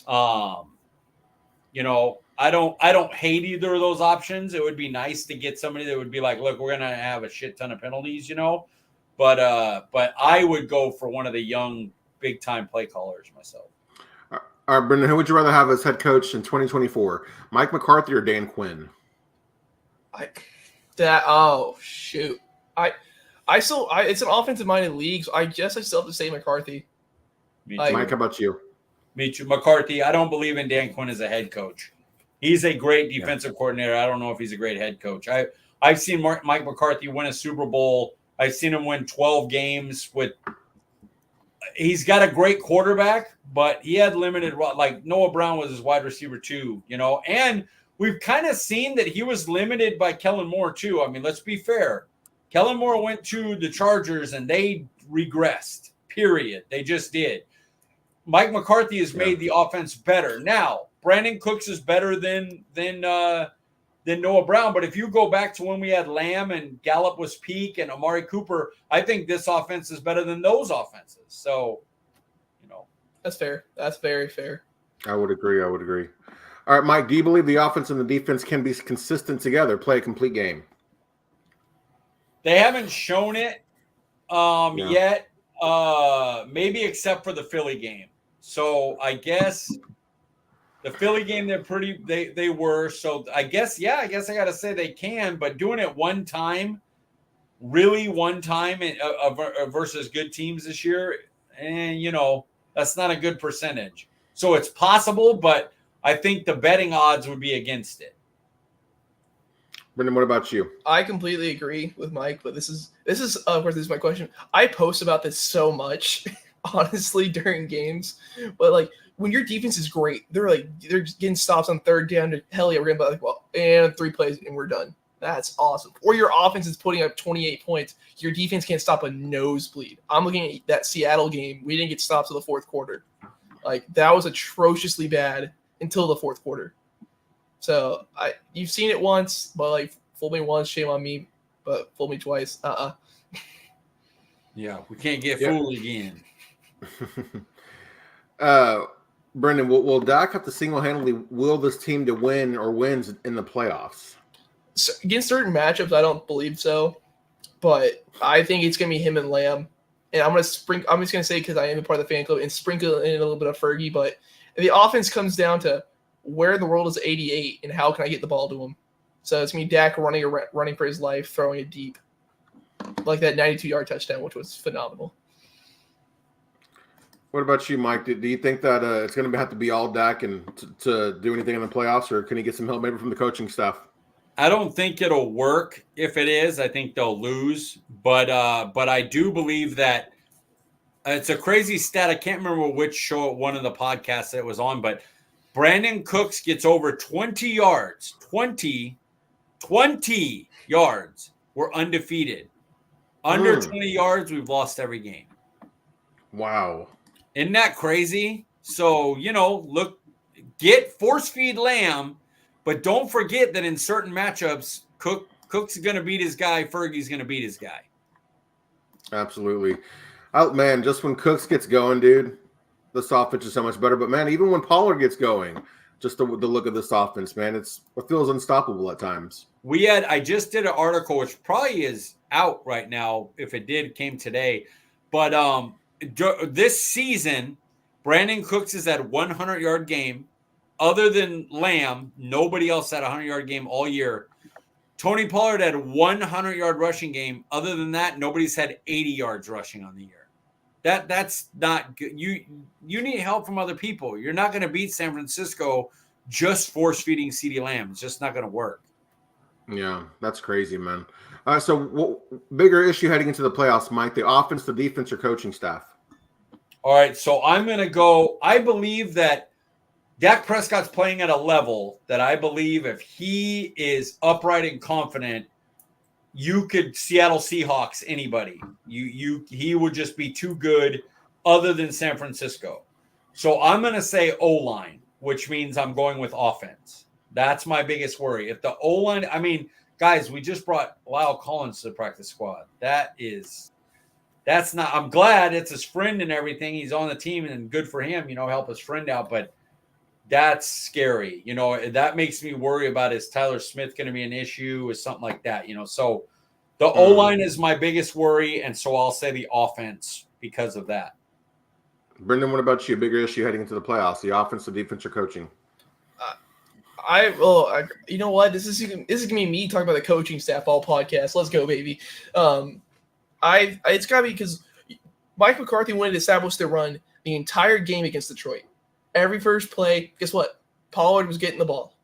I don't hate either of those options. It would be nice to get somebody that would be like, look, we're gonna have a shit ton of penalties, But I would go for one of the young big time play callers myself. All right, Brenden, who would you rather have as head coach in 2024? Mike McCarthy or Dan Quinn? It's an offensive minded league, so I guess I still have to say McCarthy. Mike, how about you? Me too. McCarthy. I don't believe in Dan Quinn as a head coach. He's a great defensive coordinator. I don't know if he's a great head coach. I've seen Mike McCarthy win a Super Bowl. I've seen him win 12 games with. He's got a great quarterback, but he had limited. Like Noah Brown was his wide receiver too, and we've kind of seen that he was limited by Kellen Moore too. I mean, let's be fair. Kellen Moore went to the Chargers and they regressed. Period. They just did. Mike McCarthy has made the offense better. Now, Brandon Cooks is better than Noah Brown. But if you go back to when we had Lamb and Gallup was peak and Amari Cooper, I think this offense is better than those offenses. So, that's fair. That's very fair. I would agree. All right, Mike, do you believe the offense and the defense can be consistent together, play a complete game? They haven't shown it yet, maybe except for the Philly game. So I guess the Philly game, they were. So I guess I got to say they can, but doing it one time versus good teams this year, and that's not a good percentage. So it's possible, but I think the betting odds would be against it. Brenden, what about you? I completely agree with Mike, but this is of course, this is my question. I post about this so much, honestly, during games, but like when your defense is great, they're getting stops on third down to hell yeah, we're gonna be and 3 plays and we're done. That's awesome. Or your offense is putting up 28 points. Your defense can't stop a nosebleed. I'm looking at that Seattle game. We didn't get stops in the fourth quarter. Like that was atrociously bad until the fourth quarter. So you've seen it once, but fool me once, shame on me. But fool me twice, Yeah, we can't get fooled again. Brenden, will Dak have to single-handedly will this team to win or wins in the playoffs? So, against certain matchups, I don't believe so, but I think it's gonna be him and Lamb. And I'm just gonna say because I am a part of the fan club and sprinkle in a little bit of Fergy. But the offense comes down to where in the world is 88 and how can I get the ball to him? So it's me, Dak running for his life, throwing it deep, like that 92-yard touchdown, which was phenomenal. What about you, Mike? Do you think that it's going to have to be all Dak and to do anything in the playoffs, or can he get some help maybe from the coaching staff? I don't think it'll work. If it is, I think they'll lose. But I do believe that it's a crazy stat. I can't remember which show, one of the podcasts that it was on, but Brandon Cooks gets over 20 yards. 20 yards. We're undefeated. Under 20 yards, we've lost every game. Wow. Isn't that crazy? So, look, force feed Lamb, but don't forget that in certain matchups, Cook's going to beat his guy, Fergie's going to beat his guy. Absolutely. Man, just when Cooks gets going, dude, this offense is so much better. But, man, even when Pollard gets going, just the look of this offense, man, it feels unstoppable at times. I just did an article, which probably is out right now, if it came today. But this season, Brandon Cooks is at 100-yard game. Other than Lamb, nobody else had a 100-yard game all year. Tony Pollard had 100-yard rushing game. Other than that, nobody's had 80 yards rushing on the year. That's not good. You need help from other people. You're not going to beat San Francisco just force feeding CeeDee Lamb. It's just not going to work. Yeah, that's crazy, man. So bigger issue heading into the playoffs, Mike, the offense, the defense, or coaching staff? All right, so I'm going to go. I believe that Dak Prescott's playing at a level that I believe if he is upright and confident, you could Seattle Seahawks anybody. He would just be too good other than San Francisco. So I'm going to say O-line, which means I'm going with offense. That's my biggest worry. If the O-line, I mean, guys, we just brought Lyle Collins to the practice squad. That's not, I'm glad it's his friend and everything. He's on the team and good for him, help his friend out. But that's scary. That makes me worry about is Tyler Smith going to be an issue or something like that, So the O-line is my biggest worry. And so I'll say the offense because of that. Brenden, what about you? Bigger issue heading into the playoffs, the offense, the defense, or coaching? You know what? This is gonna be me talking about the coaching staff all podcast. Let's go, baby. It's gotta be because Mike McCarthy wanted to establish the run the entire game against Detroit. Every first play, guess what? Pollard was getting the ball.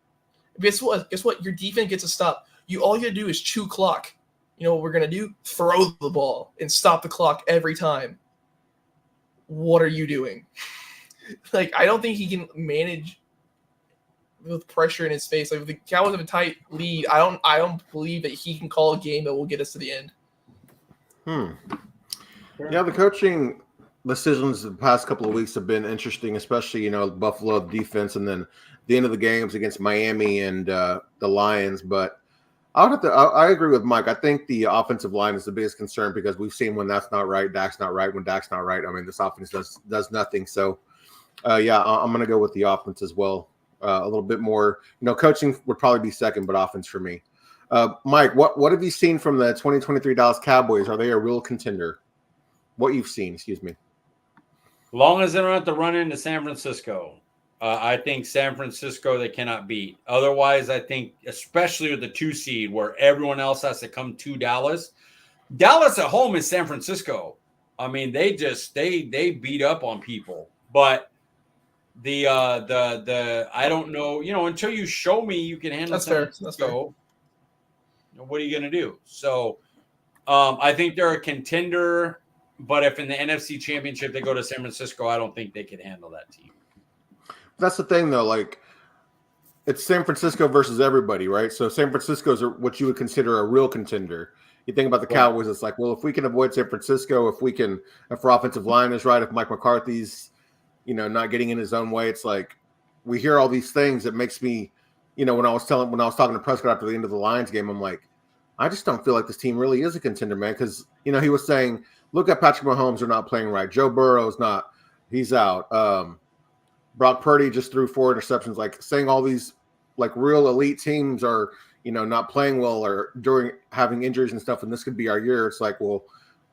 Guess what? Your defense gets a stop. All you gotta do is chew clock. You know what we're gonna do? Throw the ball and stop the clock every time. What are you doing? I don't think he can manage with pressure in his face. If the Cowboys have a tight lead, I don't believe that he can call a game that will get us to the end. Yeah, the coaching decisions the past couple of weeks have been interesting, especially Buffalo defense, and then the end of the games against Miami and the Lions. But I agree with Mike. I think the offensive line is the biggest concern because we've seen when that's not right, Dak's not right. When Dak's not right, I mean, this offense does nothing. So, I'm going to go with the offense as well. A little bit more, coaching would probably be second, but offense for me. Mike, what have you seen from the 2023 Dallas Cowboys? Are they a real contender? What you've seen, excuse me. As long as they don't have to run into San Francisco, I think San Francisco they cannot beat. Otherwise, I think, especially with the 2 seed where everyone else has to come to Dallas. Dallas at home is San Francisco. I mean, they beat up on people, but the I don't know, until you show me you can handle San Francisco, what are you going to do? So I think they're a contender, but if in the NFC Championship they go to San Francisco, I don't think they could handle that team. That's the thing, though. It's San Francisco versus everybody, right? So San Francisco is what you would consider a real contender. You think about the Cowboys, it's like, well, if we can avoid San Francisco, if our offensive line is right, if Mike McCarthy's not getting in his own way, it's like we hear all these things that makes me, when I was talking to Prescott after the end of the Lions game, I'm like, I just don't feel like this team really is a contender, man. Because he was saying, look at Patrick Mahomes, they're not playing right. Joe Burrow's he's out. Brock Purdy just threw 4 interceptions, saying all these real elite teams are not playing well or during having injuries and stuff, and this could be our year. It's like, well,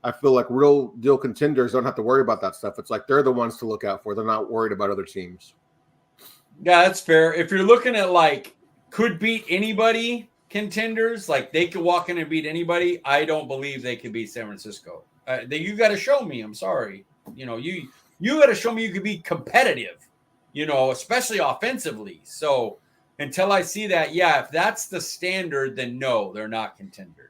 I feel like real deal contenders don't have to worry about that stuff. It's like they're the ones to look out for. They're not worried about other teams. Yeah, that's fair. If you're looking at could beat anybody contenders, they could walk in and beat anybody, I don't believe they could beat San Francisco. You got to show me. I'm sorry. You got to show me you could be competitive, especially offensively. So until I see that, if that's the standard, then no, they're not contenders.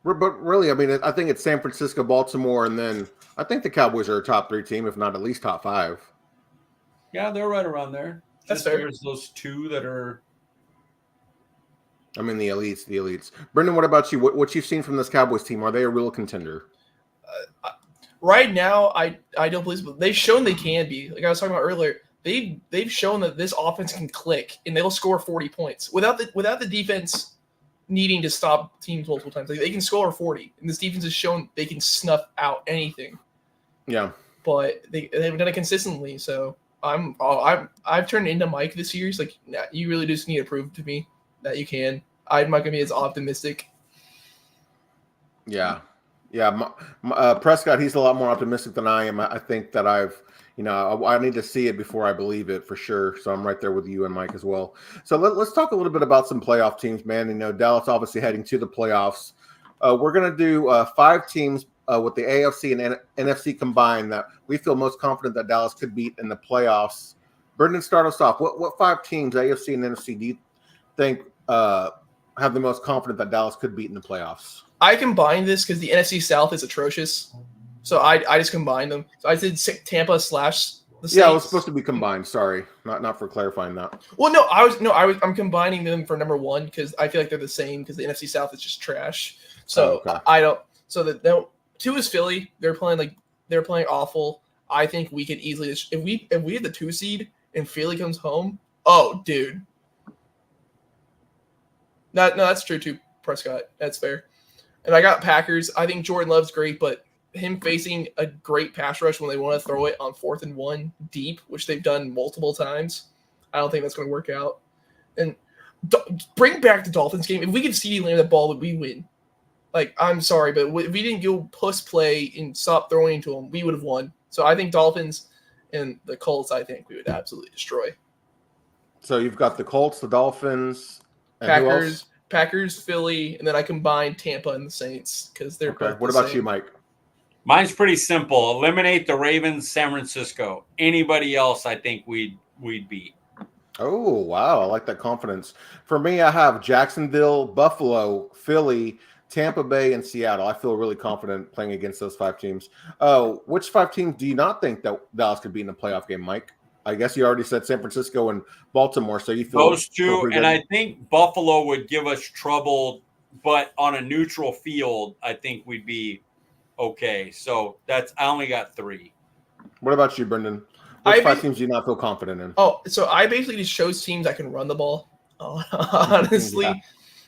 But really, I mean, I think it's San Francisco, Baltimore, and then I think the Cowboys are a top 3 team, if not at least top 5. Yeah, they're right around there. That's fair. There's those 2 that are. I mean, the elites. Brenden, what about you? What you've seen from this Cowboys team? Are they a real contender? Right now, I don't believe so. They've shown they can be. Like I was talking about earlier, they've shown that this offense can click and they'll score 40 points without the defense needing to stop teams multiple times. They can score 40, and this defense has shown they can snuff out anything. Yeah, but they haven't done it consistently. So I've turned into Mike this year. It's like, nah, you really just need to prove to me that you can. I'm not gonna be as optimistic. Yeah. Yeah, Prescott, he's a lot more optimistic than I am. I think that I need to see it before I believe it for sure. So I'm right there with you and Mike as well. So let's talk a little bit about some playoff teams, man. Dallas obviously heading to the playoffs. We're going to do 5 teams with the AFC and NFC combined that we feel most confident that Dallas could beat in the playoffs. Brenden, start us off. What 5 teams, AFC and NFC, do you think have the most confident that Dallas could beat in the playoffs? I combined this because the NFC South is atrocious. So I just combined them. So I did Tampa / the Saints. Yeah, it was supposed to be combined. Sorry, not for clarifying that. Well, I'm combining them for number 1 because I feel like they're the same because the NFC South is just trash. So okay. I don't. So that 2 is Philly. They're playing awful. I think we could easily if we had the 2 seed and Philly comes home. Oh, dude. No, that's true too, Prescott. That's fair. And I got Packers. I think Jourdan Love's great, but him facing a great pass rush when they want to throw it on 4th and 1 deep, which they've done multiple times, I don't think that's going to work out. And bring back the Dolphins game. If we could see land the ball, we win. Like, I'm sorry, but if we didn't go puss play and stop throwing into them, we would have won. So I think Dolphins and the Colts, I think we would absolutely destroy. So you've got the Colts, the Dolphins, and Packers, Philly, and then I combine Tampa and the Saints because they're both What about you, Mike? Mine's pretty simple. Eliminate the Ravens, San Francisco. Anybody else, I think we'd beat. Oh, wow. I like that confidence. For me, I have Jacksonville, Buffalo, Philly, Tampa Bay, and Seattle. I feel really confident playing against those 5 teams. Which 5 teams do you not think that Dallas could beat in a playoff game, Mike? I guess you already said San Francisco and Baltimore, so you feel those 2, and I think Buffalo would give us trouble, but on a neutral field, I think we'd be okay. So I only got 3. What about you, Brenden? Which 5 teams do you not feel confident in? Oh, so I basically just chose teams I can run the ball, honestly. Yeah.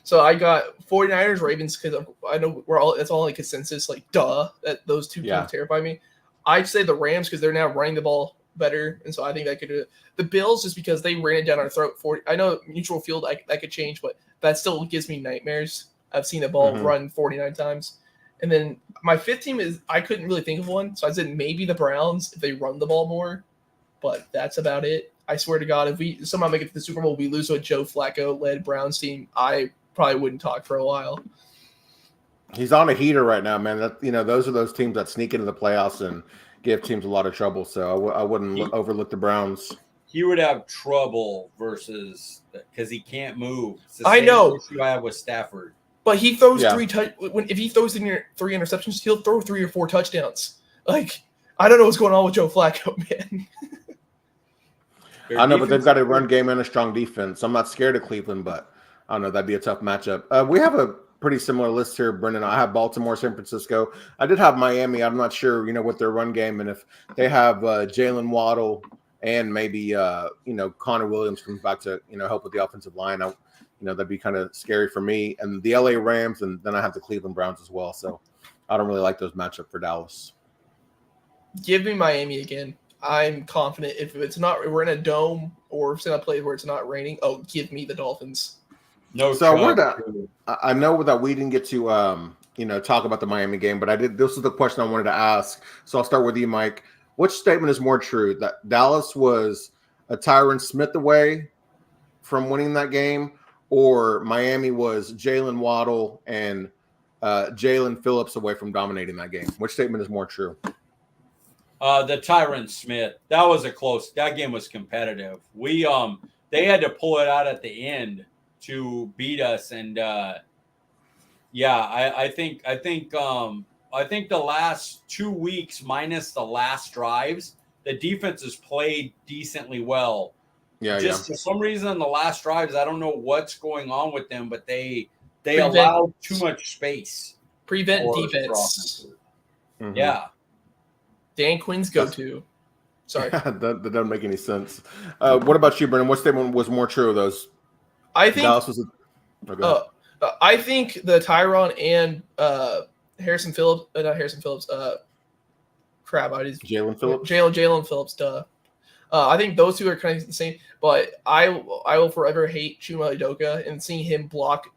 So I got 49ers, Ravens, because I know that's all like consensus, like that those 2 teams terrify me. I'd say the Rams because they're now running the ball better, and so I think that could do it. The Bills just because they ran it down our throat. I know neutral field that could change, but that still gives me nightmares. I've seen the ball run 49 times. And then my 5th team is I couldn't really think of one, so I said maybe the Browns if they run the ball more, but that's about it. I swear to God, if we somehow make it to the Super Bowl, we lose to a Joe Flacco-led Browns team, I probably wouldn't talk for a while. He's on a heater right now, man. Those are those teams that sneak into the playoffs and give teams a lot of trouble. So I wouldn't overlook the Browns. He would have trouble versus because he can't move. It's the I same know. issue I have with Stafford. But he throws if he throws in your 3 interceptions, he'll throw 3 or 4 touchdowns. Like, I don't know what's going on with Joe Flacco, man. I know, but they've got a run game and a strong defense. I'm not scared of Cleveland, but I don't know. That'd be a tough matchup. We have a pretty similar list here, Brenden. I have Baltimore, San Francisco. I did have Miami. I'm not sure, with their run game and if they have Jalen Waddle and maybe Connor Williams comes back to help with the offensive line. That'd be kind of scary for me. And the LA Rams, and then I have the Cleveland Browns as well. So I don't really like those matchups for Dallas. Give me Miami again. I'm confident if it's not, we're in a dome or if it's in a place where it's not raining. Oh, give me the Dolphins. No. So I know that we didn't get to talk about the Miami game, but I did. This is the question I wanted to ask. So I'll start with you, Mike. Which statement is more true, that Dallas was a Tyron Smith away from winning that game, or Miami was Jalen Waddle and Jalen Phillips away from dominating that game? Which statement is more true? The Tyron Smith. That was that game was competitive. They had to pull it out at the end to beat us. And I think the last 2 weeks minus the last drives, the defense has played decently well. For some reason in the last drives, I don't know what's going on with them, but they allow too much space. Prevent defense. Mm-hmm. Yeah. Dan Quinn's go-to. Sorry. that doesn't make any sense. What about you, Brenden? What statement was more true of those? I think Dallas was I think the Tyron and Harrison Phillips, not Harrison Phillips. Jalen Phillips. Jalen Phillips. Duh. I think those 2 are kind of the same, but I will forever hate Chuma Udoka, and seeing him block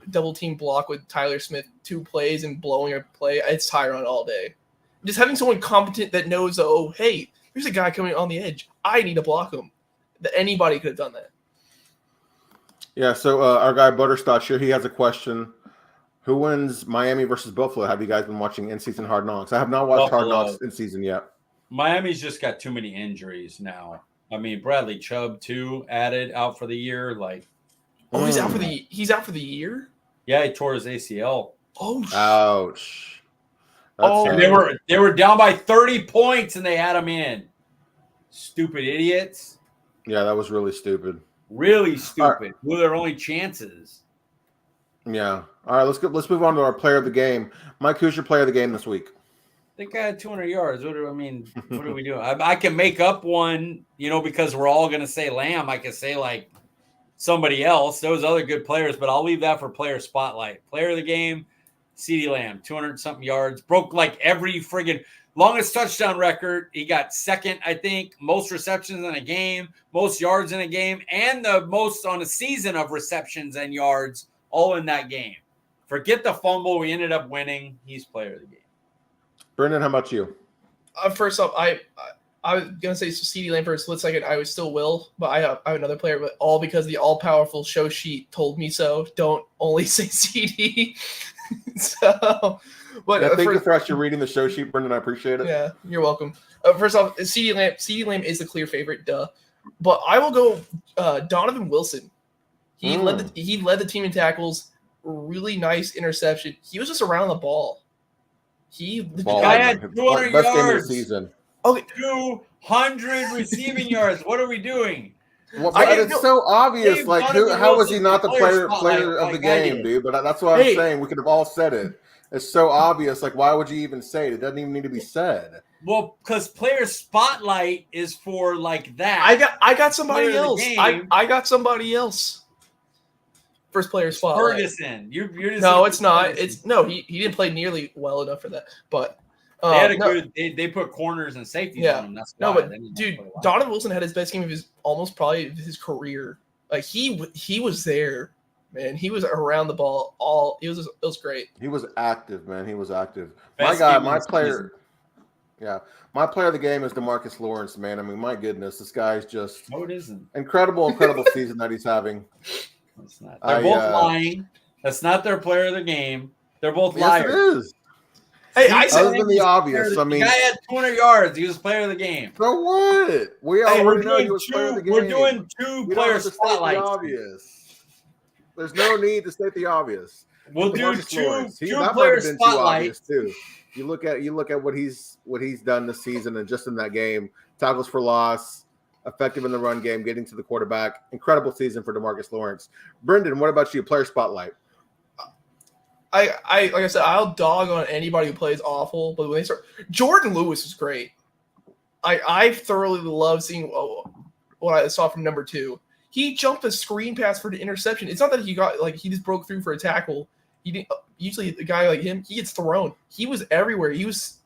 double team block with Tyler Smith 2 plays and blowing a play, it's Tyron all day. Just having someone competent that knows, oh, hey, there's a guy coming on the edge. I need to block him. That anybody could have done that. Yeah, so our guy Butterscotch here, he has a question. Who wins Miami versus Buffalo? Have you guys been watching in-season Hard Knocks? I have not watched Hard Knocks in season yet. Miami's just got too many injuries now. I mean, Bradley Chubb too added out for the year. Like, he's out for the year. Yeah, he tore his ACL. Oh, ouch! And they were down by 30 points and they had him in. Stupid idiots. Yeah, that was really stupid. Really stupid. Right. Who are their only chances? Yeah. All right, let's move on to our player of the game. Mike, who's your player of the game this week? I think I had 200 yards. What are we doing? I can make up one, because we're all going to say Lamb. I can say like somebody else. Those other good players, but I'll leave that for player spotlight. Player of the game, CeeDee Lamb, 200-something yards. Broke like every friggin' longest touchdown record. He got second, I think, most receptions in a game, most yards in a game, and the most on a season of receptions and yards all in that game. Forget the fumble. We ended up winning. He's player of the game. Brenden, how about you? First off, I was going to say CeeDee Lamb for a split second. I still will, but I have another player, but all because the all-powerful show sheet told me so. Don't only say CeeDee. So, but thank you for actually reading the show sheet, Brenden. I appreciate it. Yeah, you're welcome. First off, CeeDee Lamb is the clear favorite, duh. But I will go Donovan Wilson. He led the team in tackles. Really nice interception. He was just around the ball. The guy had 200 best yards. Game of the season. Okay, 200 receiving yards. What are we doing? Well, it's so obvious. Like, how was he not the player of the game, dude? But that's what I'm saying. We could have all said it. It's so obvious. Like, why would you even say it? It doesn't even need to be said. Well, because player spotlight is for like that. I got somebody else. I got somebody else. First player spotlight. Ferguson. You're just no, it's not. He didn't play nearly well enough for that. But they had good. They put corners and safeties on him. That's why. Dude, Donovan Wilson had his best game of his career. Like he was there, man. He was around the ball. It was great. He was active, man. He was active. My player. Yeah, my player of the game is DeMarcus Lawrence, man. I mean, my goodness, this guy's just no, it isn't incredible season that he's having. It's not. They're both lying. That's not their player of the game. They're both liars. Yes, it is. Hey, I said other than the obvious. I mean, the guy had 200 yards. He was player of the game. So what? We already know he was player of the game. We're doing two player spotlights. The obvious. There's no need to state the obvious. We'll do two player spotlights too. You look at what he's done this season and just in that game, tackles for loss, effective in the run game, getting to the quarterback. Incredible season for DeMarcus Lawrence. Brenden, what about you? Player spotlight. I like I said, I'll dog on anybody who plays awful, but when they start, Jourdan Lewis is great. I thoroughly love seeing what I saw from number 2. He jumped a screen pass for the interception. It's not that he just broke through for a tackle. He didn't. Usually, a guy like him, he gets thrown. He was everywhere. He was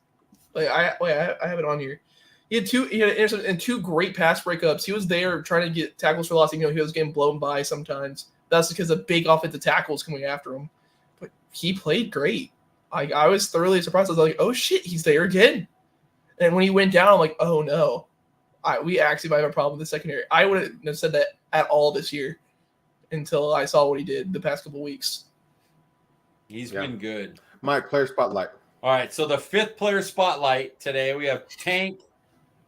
like I have it on here. He had interceptions and 2 great pass breakups. He was there trying to get tackles for loss. He was getting blown by sometimes. That's because of big offensive tackles coming after him. But he played great. I was thoroughly surprised. I was like, oh shit, he's there again. And when he went down, I'm like, oh no. We actually might have a problem with the secondary. I wouldn't have said that at all this year until I saw what he did the past couple of weeks. He's been good. Mike, player spotlight. All right, so the 5th player spotlight today, we have Tank,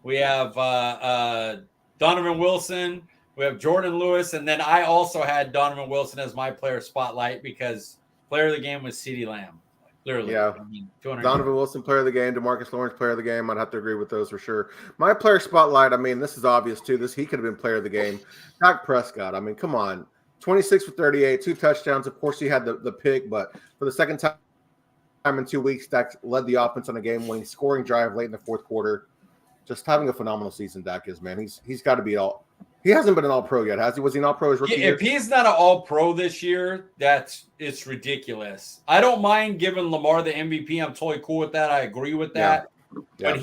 we have Donovan Wilson, we have Jourdan Lewis, and then I also had Donovan Wilson as my player spotlight because player of the game was CeeDee Lamb. Clearly. Yeah. Donovan Wilson, player of the game. DeMarcus Lawrence, player of the game. I'd have to agree with those for sure. My player spotlight, I mean, this is obvious too. He could have been player of the game. Dak Prescott. I mean, come on. 26 for 38, 2 touchdowns. Of course, he had the pick, but for the second time in 2 weeks, Dak led the offense on a game-winning scoring drive late in the 4th quarter. Just having a phenomenal season, Dak is, man. He's got to be all. He hasn't been an all-pro yet, has he? Was he an all-pro his rookie year? If he's not an all-pro this year, it's ridiculous. I don't mind giving Lamar the MVP. I'm totally cool with that. I agree with that. Yeah. But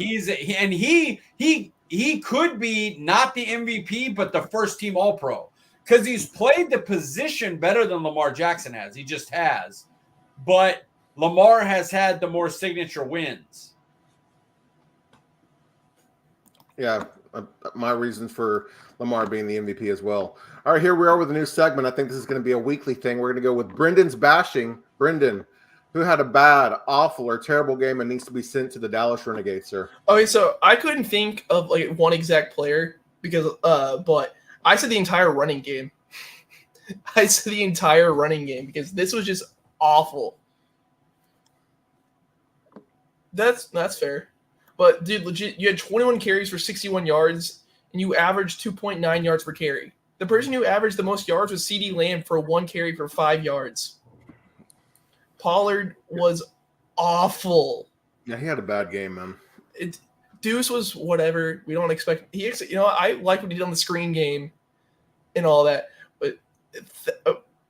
he could be not the MVP, but the first team all-pro. because he's played the position better than Lamar Jackson has. He just has. But Lamar has had the more signature wins. Yeah, my reasons for Lamar being the MVP as well. All right, here we are with a new segment. I think this is going to be a weekly thing. We're going to go with Brendan's bashing. Brenden, who had a bad, awful, or terrible game and needs to be sent to the Dallas Renegades, sir? Okay, so I couldn't think of like one exact player because, but I said the entire running game. I said the entire running game because this was just awful. That's fair. But, dude, legit, you had 21 carries for 61 yards, and you averaged 2.9 yards per carry. The person who averaged the most yards was CeeDee Lamb for 1 carry for 5 yards. Pollard was awful. Yeah, he had a bad game, man. Deuce was whatever. We don't expect – I like what he did on the screen game and all that. But,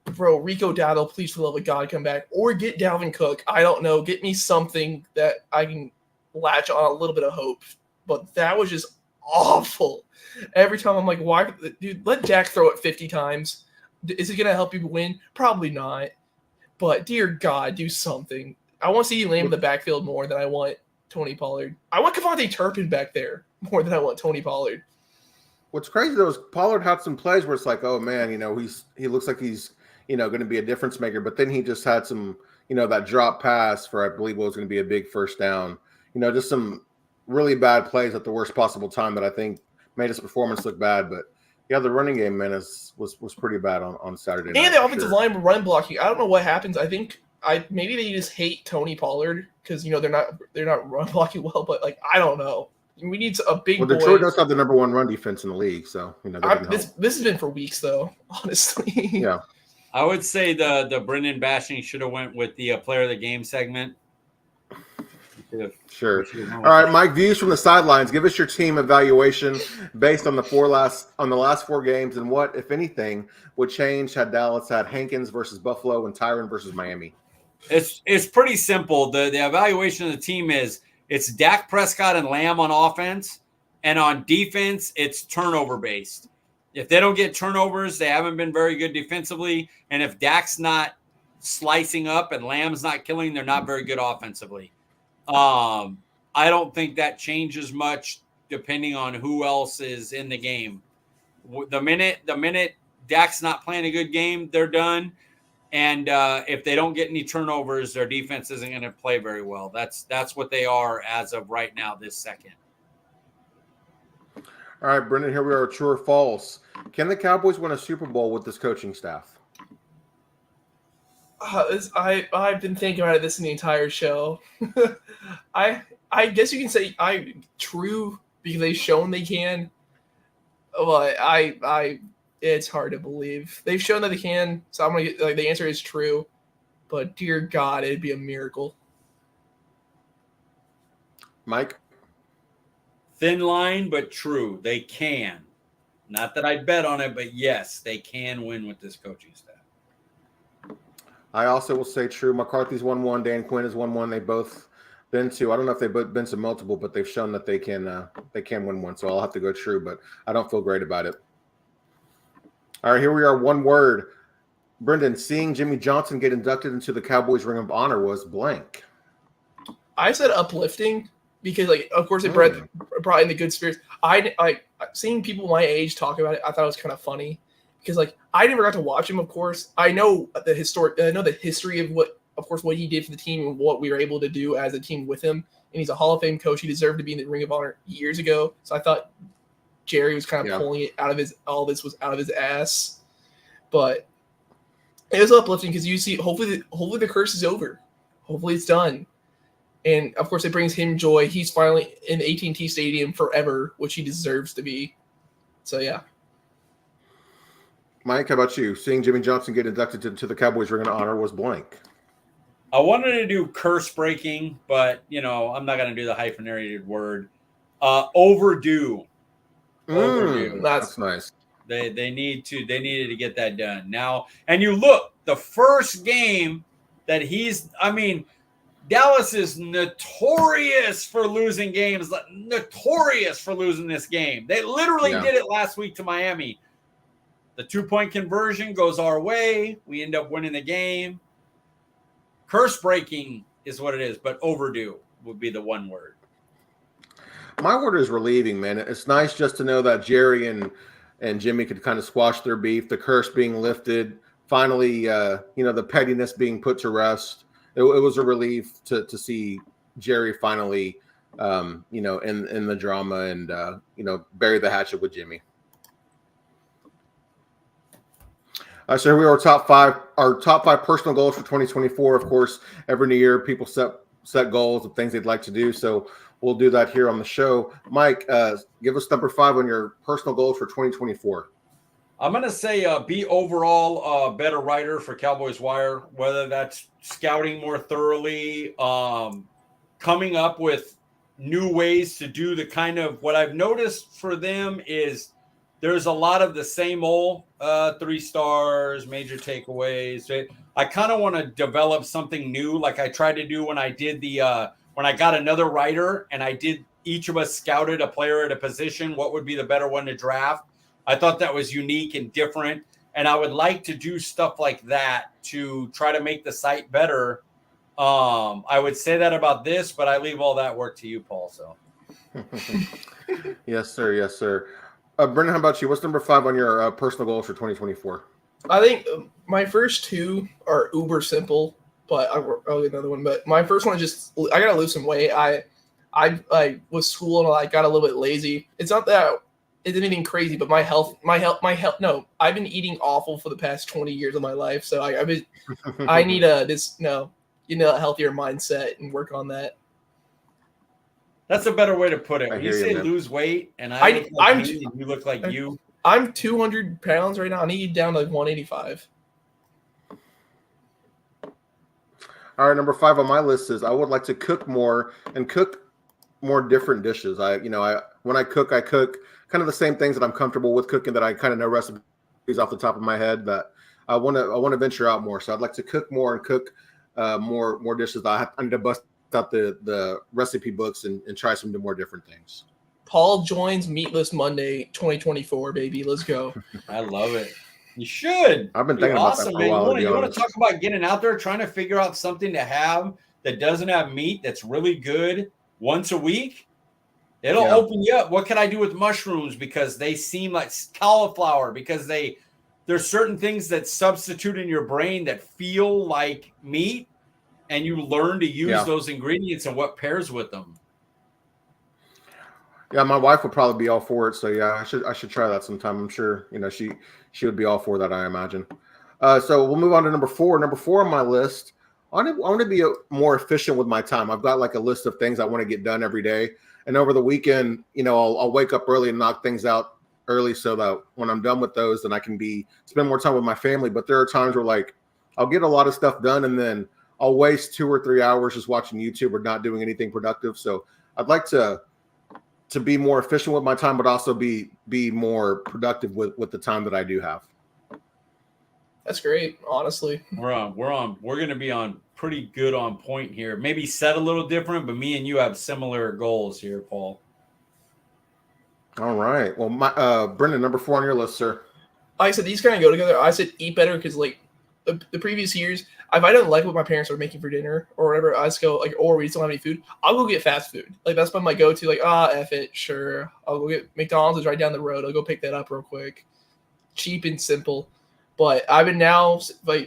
bro, Rico Dowdle, please, for the love of God, come back. Or get Dalvin Cook. I don't know. Get me something that I can – latch on a little bit of hope, but that was just awful. Every time I'm like, why, dude, let Dak throw it 50 times. Is it going to help you win? Probably not. But dear God, do something. I want to see Lamb in the backfield more than I want Tony Pollard. I want Kevontae Turpin back there more than I want Tony Pollard. What's crazy though is Pollard had some plays where it's like, oh man, he looks like he's going to be a difference maker, but then he just had some that drop pass for I believe what was going to be a big first down. Just some really bad plays at the worst possible time that I think made his performance look bad. But yeah, the running game, man, was pretty bad on Saturday night. And the offensive line run blocking. I don't know what happens. I think maybe they just hate Tony Pollard because they're not run blocking well. But like I don't know. We need a big. Well, Detroit does have the number 1 run defense in the league, so this has been for weeks though. Honestly. Yeah. I would say the Brenden bashing should have went with the player of the game segment. Sure. All right, Mike. Views from the sidelines. Give us your team evaluation based on the last 4 games, and what, if anything, would change had Dallas had Hankins versus Buffalo and Tyron versus Miami. It's pretty simple. The evaluation of the team is it's Dak Prescott and Lamb on offense, and on defense it's turnover based. If they don't get turnovers, they haven't been very good defensively, and if Dak's not slicing up and Lamb's not killing, they're not very good offensively. I don't think that changes much depending on who else is in the game. The minute Dak's not playing a good game, they're done. And if they don't get any turnovers, their defense isn't going to play very well. That's what they are as of right now, this second. All right, Brenden, here we are. True or false? Can the Cowboys win a Super Bowl with this coaching staff? I've been thinking about this in the entire show. I guess you can say true because they've shown they can. But it's hard to believe they've shown that they can. So I'm gonna get, the answer is true. But dear God, it'd be a miracle. Mike, thin line, but true. They can. Not that I'd bet on it, but yes, they can win with this coaching staff. I also will say true. McCarthy's 1-1. Dan Quinn is 1-1. They've both been to. I don't know if they've been to multiple, but they've shown that they can win one. So I'll have to go true, but I don't feel great about it. All right, here we are. One word. Brenden, seeing Jimmy Johnson get inducted into the Cowboys Ring of Honor was blank. I said uplifting because, of course, it brought in the good spirits. I seeing people my age talk about it, I thought it was kind of funny. Because I never got to watch him, of course. I know the history of what he did for the team and what we were able to do as a team with him. And he's a Hall of Fame coach. He deserved to be in the Ring of Honor years ago. So I thought Jerry was kind of pulling it out of all this was out of his ass. But it was uplifting because you see, hopefully the curse is over. Hopefully it's done. And of course it brings him joy. He's finally in the AT&T Stadium forever, which he deserves to be. So yeah. Mike, how about you? Seeing Jimmy Johnson get inducted to the Cowboys Ring of Honor was blank. I wanted to do curse breaking, but I'm not going to do the hyphenated word. Overdue. Overdue. That's nice. They needed to get that done now. And you look, the first game that Dallas is notorious for losing games. Notorious for losing this game. They literally did it last week to Miami. The 2-point conversion goes our way. We end up winning the game. Curse breaking is what it is, but overdue would be the one word. My word is relieving, man. It's nice just to know that Jerry and Jimmy could kind of squash their beef, the curse being lifted, finally, the pettiness being put to rest. It was a relief to see Jerry finally, in the drama and, bury the hatchet with Jimmy. So here we are, our top five personal goals for 2024. Of course, every new year, people set goals of things they'd like to do. So we'll do that here on the show. Mike, give us number 5 on your personal goals for 2024. I'm going to say be overall a better writer for Cowboys Wire, whether that's scouting more thoroughly, coming up with new ways to do the kind of what I've noticed for them is there's a lot of the same old 3 stars, major takeaways. I kind of want to develop something new like I tried to do when I did when I got another writer and I did each of us scouted a player at a position, what would be the better one to draft. I thought that was unique and different. And I would like to do stuff like that to try to make the site better. I would say that about this, but I leave all that work to you, Paul. So, Yes, sir. Yes, sir. Brenden, how about you? What's number 5 on your personal goals for 2024? I think my first 2 are uber simple, but I'll get another one. But my first one is just I gotta lose some weight. I with school and I got a little bit lazy. It's not that it's anything crazy, but my health. No, I've been eating awful for the past 20 years of my life. So I need a healthier mindset and work on that. That's a better way to put it. When you say lose weight, and you look like you. I'm 200 pounds right now. I need down to 185. All right, number 5 on my list is I would like to cook more and cook more different dishes. When I cook kind of the same things that I'm comfortable with cooking that I kind of know recipes off the top of my head. But I want to venture out more. So I'd like to cook more and cook more dishes. I need to bust out the recipe books and try some more different things. Paul joins Meatless Monday 2024, baby. Let's go. I love it. You should. I've been thinking about that for a while. You want to talk about getting out there, trying to figure out something to have that doesn't have meat that's really good once a week? It'll open you up. What can I do with mushrooms? Because they seem like cauliflower, because there's certain things that substitute in your brain that feel like meat, and you learn to use those ingredients and what pairs with them. Yeah, my wife would probably be all for it. So yeah, I should try that sometime. I'm sure she would be all for that, I imagine. So we'll move on to number 4. Number 4 on my list. I want to be more efficient with my time. I've got like a list of things I want to get done every day. And over the weekend, I'll wake up early and knock things out early so that when I'm done with those, then I can spend more time with my family. But there are times where I'll get a lot of stuff done and then I'll waste 2 or 3 hours just watching YouTube or not doing anything productive. So I'd like to be more efficient with my time, but also be more productive with the time that I do have. That's great, honestly. We're going to be on pretty good on point here. Maybe set a little different, but me and you have similar goals here, Paul. All right. Well, Brenden, number 4 on your list, sir. I said these kind of go together. I said eat better because the previous years, if I don't like what my parents are making for dinner or whatever, I just go or we just don't have any food, I'll go get fast food. That's been my go-to. F it, sure. I'll go get McDonald's is right down the road. I'll go pick that up real quick. Cheap and simple. But I've been now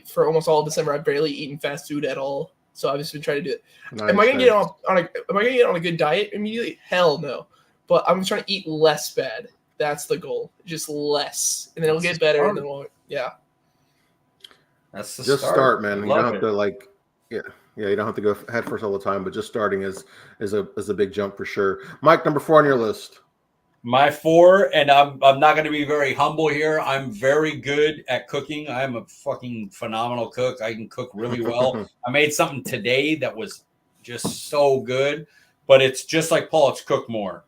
for almost all of December, I've barely eaten fast food at all. So I've just been trying to do it. Nice, am I gonna get on a good diet immediately? Hell no. But I'm trying to eat less bad. That's the goal. Just less, and then it'll get better. And then That's the just start, man. You don't have to you don't have to go head first all the time, but just starting is a big jump for sure. Mike, number 4 on your list. My 4, and I'm not going to be very humble here. I'm very good at cooking. I am a fucking phenomenal cook. I can cook really well. I made something today that was just so good, but it's just like Paul. It's cook more.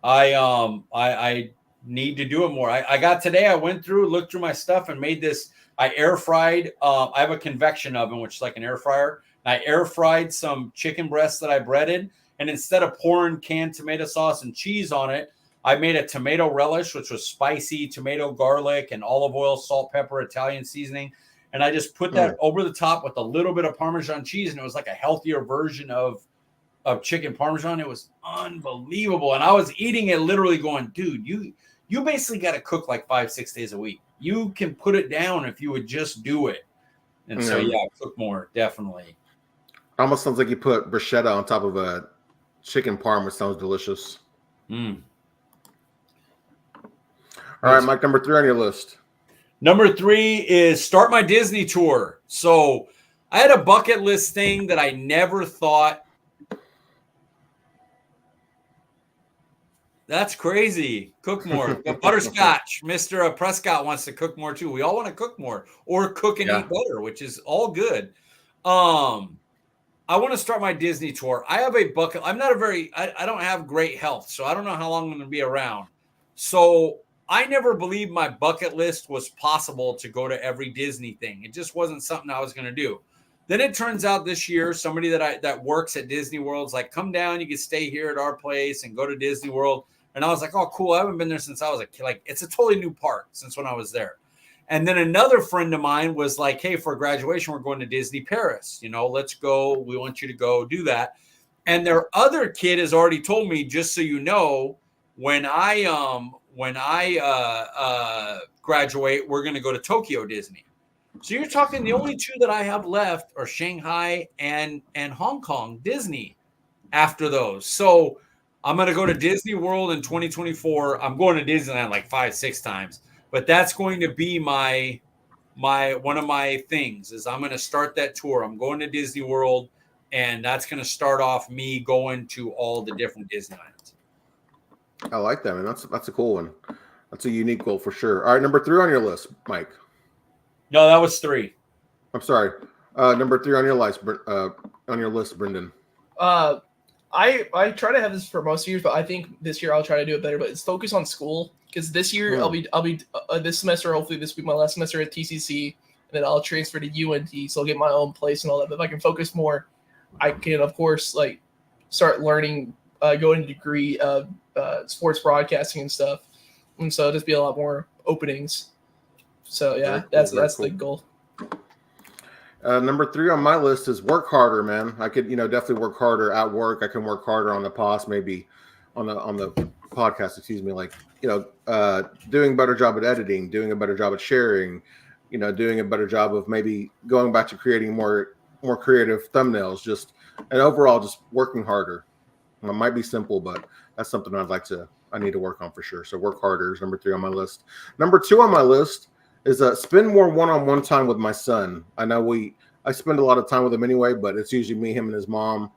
I need to do it more. I went through, looked through my stuff, and made this. I air fried. I have a convection oven, which is like an air fryer. And I air fried some chicken breasts that I breaded, and instead of pouring canned tomato sauce and cheese on it, I made a tomato relish, which was spicy, tomato, garlic, and olive oil, salt, pepper, Italian seasoning. And I just put that over the top with a little bit of Parmesan cheese. And it was like a healthier version of chicken Parmesan. It was unbelievable. And I was eating it literally going, dude, you basically got to cook like 5-6 days a week. You can put it down if you would just do it. And so, cook more, definitely. Almost sounds like you put bruschetta on top of a chicken parm, which sounds delicious. All right, Mike, number 3 on your list. Number 3 is start my Disney tour. So I had a bucket list thing that I never thought. That's crazy. Cook more. The butterscotch. Mr. Prescott wants to cook more too. We all want to cook more or cook and eat better, which is all good. I want to start my Disney tour. I have a bucket. I don't have great health, so I don't know how long I'm going to be around. So I never believed my bucket list was possible to go to every Disney thing. It just wasn't something I was going to do. Then it turns out this year, somebody that works at Disney World's like, come down, you can stay here at our place and go to Disney World. And I was like, oh, cool. I haven't been there since I was a kid. Like, it's a totally new park since when I was there. And then another friend of mine was like, hey, for graduation, we're going to Disney Paris. Let's go. We want you to go do that. And their other kid has already told me, just so you know, when I graduate, we're going to go to Tokyo Disney. So you're talking the only 2 that I have left are Shanghai and Hong Kong Disney after those. So I'm going to go to Disney World in 2024. I'm going to Disneyland like 5-6 times, but that's going to be my one of my things is I'm going to start that tour. I'm going to Disney World, and that's going to start off me going to all the different Disneylands. I like that, man. That's a cool one. That's a unique goal for sure. All right, number 3 on your list, Mike. No, that was 3. I'm sorry. Number 3 on your list, Brenden. I try to have this for most years, but I think this year I'll try to do it better. But it's focus on school because this year I'll be this semester, hopefully this week, my last semester at TCC, and then I'll transfer to UNT, so I'll get my own place and all that. But if I can focus more, I can of course like start learning, go into degree of sports broadcasting and stuff, and so just be a lot more openings. So yeah, that's cool. The goal. Number 3 on my list is work harder, man. I could, definitely work harder at work. I can work harder on the POS, maybe on the podcast, excuse me. Like, doing a better job at editing, doing a better job at sharing, doing a better job of maybe going back to creating more creative thumbnails, and overall just working harder. It might be simple, but that's something I need to work on for sure. So work harder is number 3 on my list. Number 2 on my list is spend more one-on-one time with my son. I know I spend a lot of time with him anyway, but it's usually me, him, and his mom.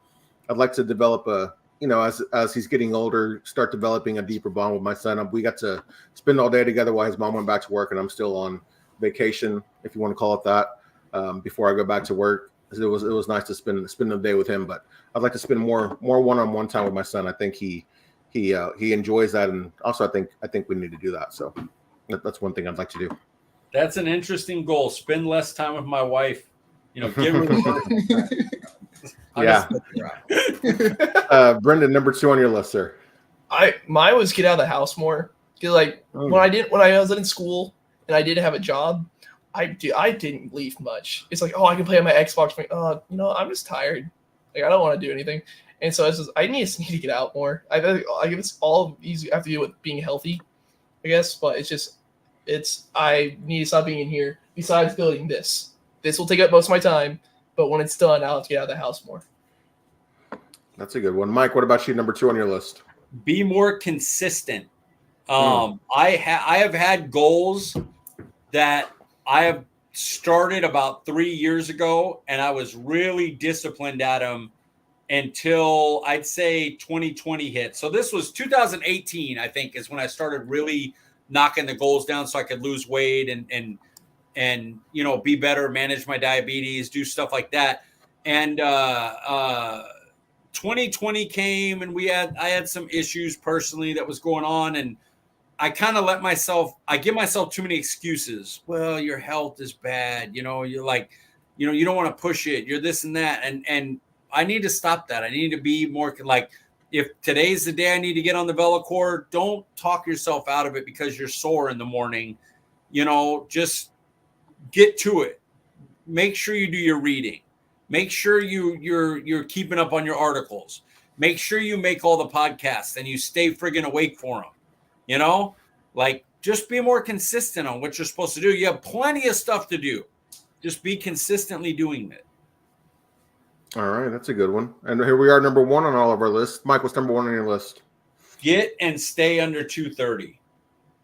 I'd like to develop as he's getting older, start developing a deeper bond with my son. We got to spend all day together while his mom went back to work, and I'm still on vacation, if you want to call it that, before I go back to work. It was nice to spend the day with him, but I'd like to spend more one-on-one time with my son. I think he enjoys that, and also I think we need to do that. So that's one thing I'd like to do. That's an interesting goal. Spend less time with my wife. Give her yeah. Brenden, number 2 on your list, sir. Mine was get out of the house more. Cause when I was in school and I didn't have a job, I didn't leave much. It's like, I can play on my Xbox. I'm just tired. Like I don't want to do anything. And so I need to get out more. I guess it's all easy have to do with being healthy, I guess. But I need to stop being in here. Besides building this will take up most of my time. But when it's done, I'll have to get out of the house more. That's a good one, Mike. What about you? Number 2 on your list? Be more consistent. I have had goals that I have started about 3 years ago, and I was really disciplined at them until I'd say 2020 hit. So this was 2018, I think, is when I started really knocking the goals down so I could lose weight and be better, manage my diabetes, do stuff like that. And 2020 came, and I had some issues personally that was going on, and I kind of I give myself too many excuses. Well, your health is bad. You're like, you don't want to push it. You're this and that. And I need to stop that. I need to be more like, if today's the day I need to get on the VeloCore, don't talk yourself out of it because you're sore in the morning. Just get to it. Make sure you do your reading. Make sure you're keeping up on your articles. Make sure you make all the podcasts and you stay friggin' awake for them. Just be more consistent on what you're supposed to do. You have plenty of stuff to do. Just be consistently doing it. All right, that's a good one. And here we are, number 1 on all of our lists. Mike, what's number 1 on your list? Get and stay under 230.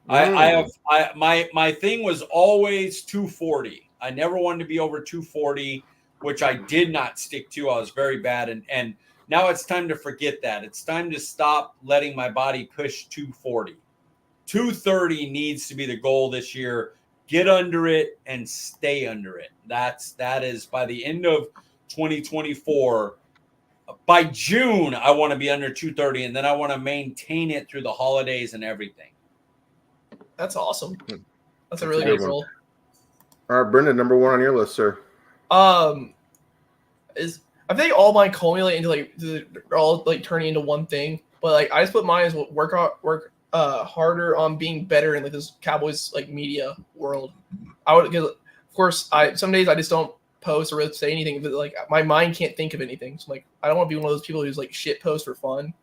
My thing was always 240. I never wanted to be over 240, which I did not stick to. I was very bad, and now it's time to forget that. It's time to stop letting my body push 240. 230 needs to be the goal this year. Get under it and stay under it. That is by the end of 2024. By June, I want to be under 230, and then I want to maintain it through the holidays and everything. That's awesome. That's a really good goal. All right, Brenden, number 1 on your list, sir. I think all mine culminate into they're all turning into one thing. But I just put mine as work harder on being better in this Cowboys media world. Because of course some days I just don't post or really say anything, but my mind can't think of anything. So I don't want to be one of those people who's shit post for fun.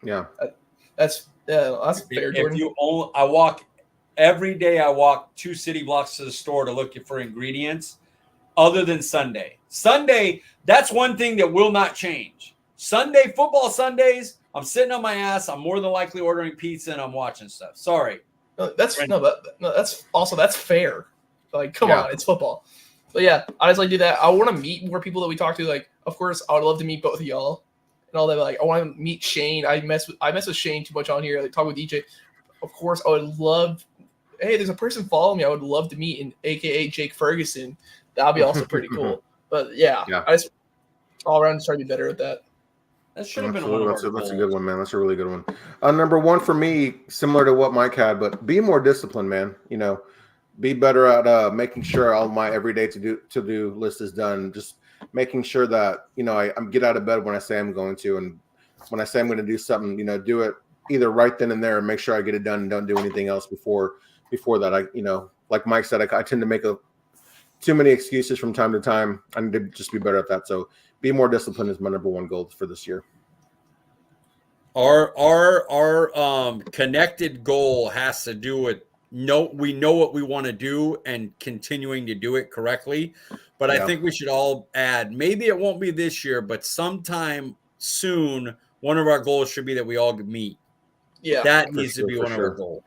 Yeah, that's fair. Jordan. Every day I walk 2 city blocks to the store to look for ingredients, other than Sunday. Sunday, that's one thing that will not change. Sunday, football Sundays, I'm sitting on my ass. I'm more than likely ordering pizza and I'm watching stuff. Sorry. That's fair. Come on, it's football. But yeah, I just do that. I want to meet more people that we talk to. Of course, I would love to meet both of y'all and all that. I want to meet Shane. I mess with Shane too much on here. Talk with DJ. Of course, I would love. Hey, there's a person following me I would love to meet, AKA Jake Ferguson. That'd be also pretty cool. But yeah. I just all around just try to be better at that. That should have been one of our That's a good one, man. That's a really good one. Number 1 for me, similar to what Mike had, but be more disciplined, man. Be better at making sure all my everyday to-do list is done. Just making sure that I get out of bed when I say I'm going to, and when I say I'm going to do something, do it either right then and there, and make sure I get it done and don't do anything else before that. Like Mike said, I tend to make too many excuses from time to time. I need to just be better at that. So be more disciplined is my number 1 goal for this year. Our connected goal has to do with we know what we want to do and continuing to do it correctly. But I think we should all add, maybe it won't be this year, but sometime soon, one of our goals should be that we all meet. Yeah, that needs to be one of our goals.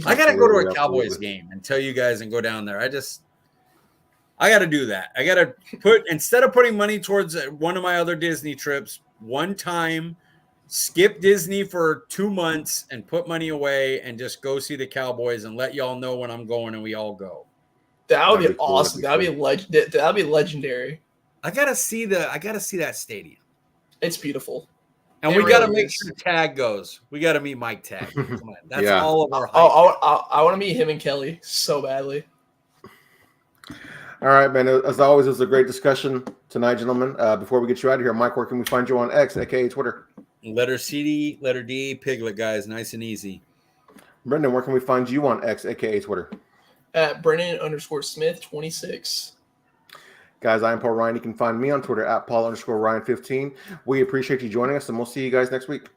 I got to go to a Cowboys game and tell you guys and go down there. I got to do that. I got to instead of putting money towards one of my other Disney trips, one time, skip Disney for 2 months and put money away and just go see the Cowboys and let y'all know when I'm going and we all go. That would be awesome. That'd be legendary. I gotta see that stadium. It's beautiful. And we got to make sure Tag goes. We got to meet Mike Tag. Come on. That's all of our hype. I want to meet him and Kelly so badly. All right, man. As always, it was a great discussion tonight, gentlemen. Before we get you out of here, Mike, where can we find you on X, aka Twitter? Letter C, letter D, Piglet, guys. Nice and easy. Brenden, where can we find you on X, aka Twitter? At Brenden_Smith26. Guys, I am Paul Ryan. You can find me on Twitter at Paul_Ryan15. We appreciate you joining us, and we'll see you guys next week.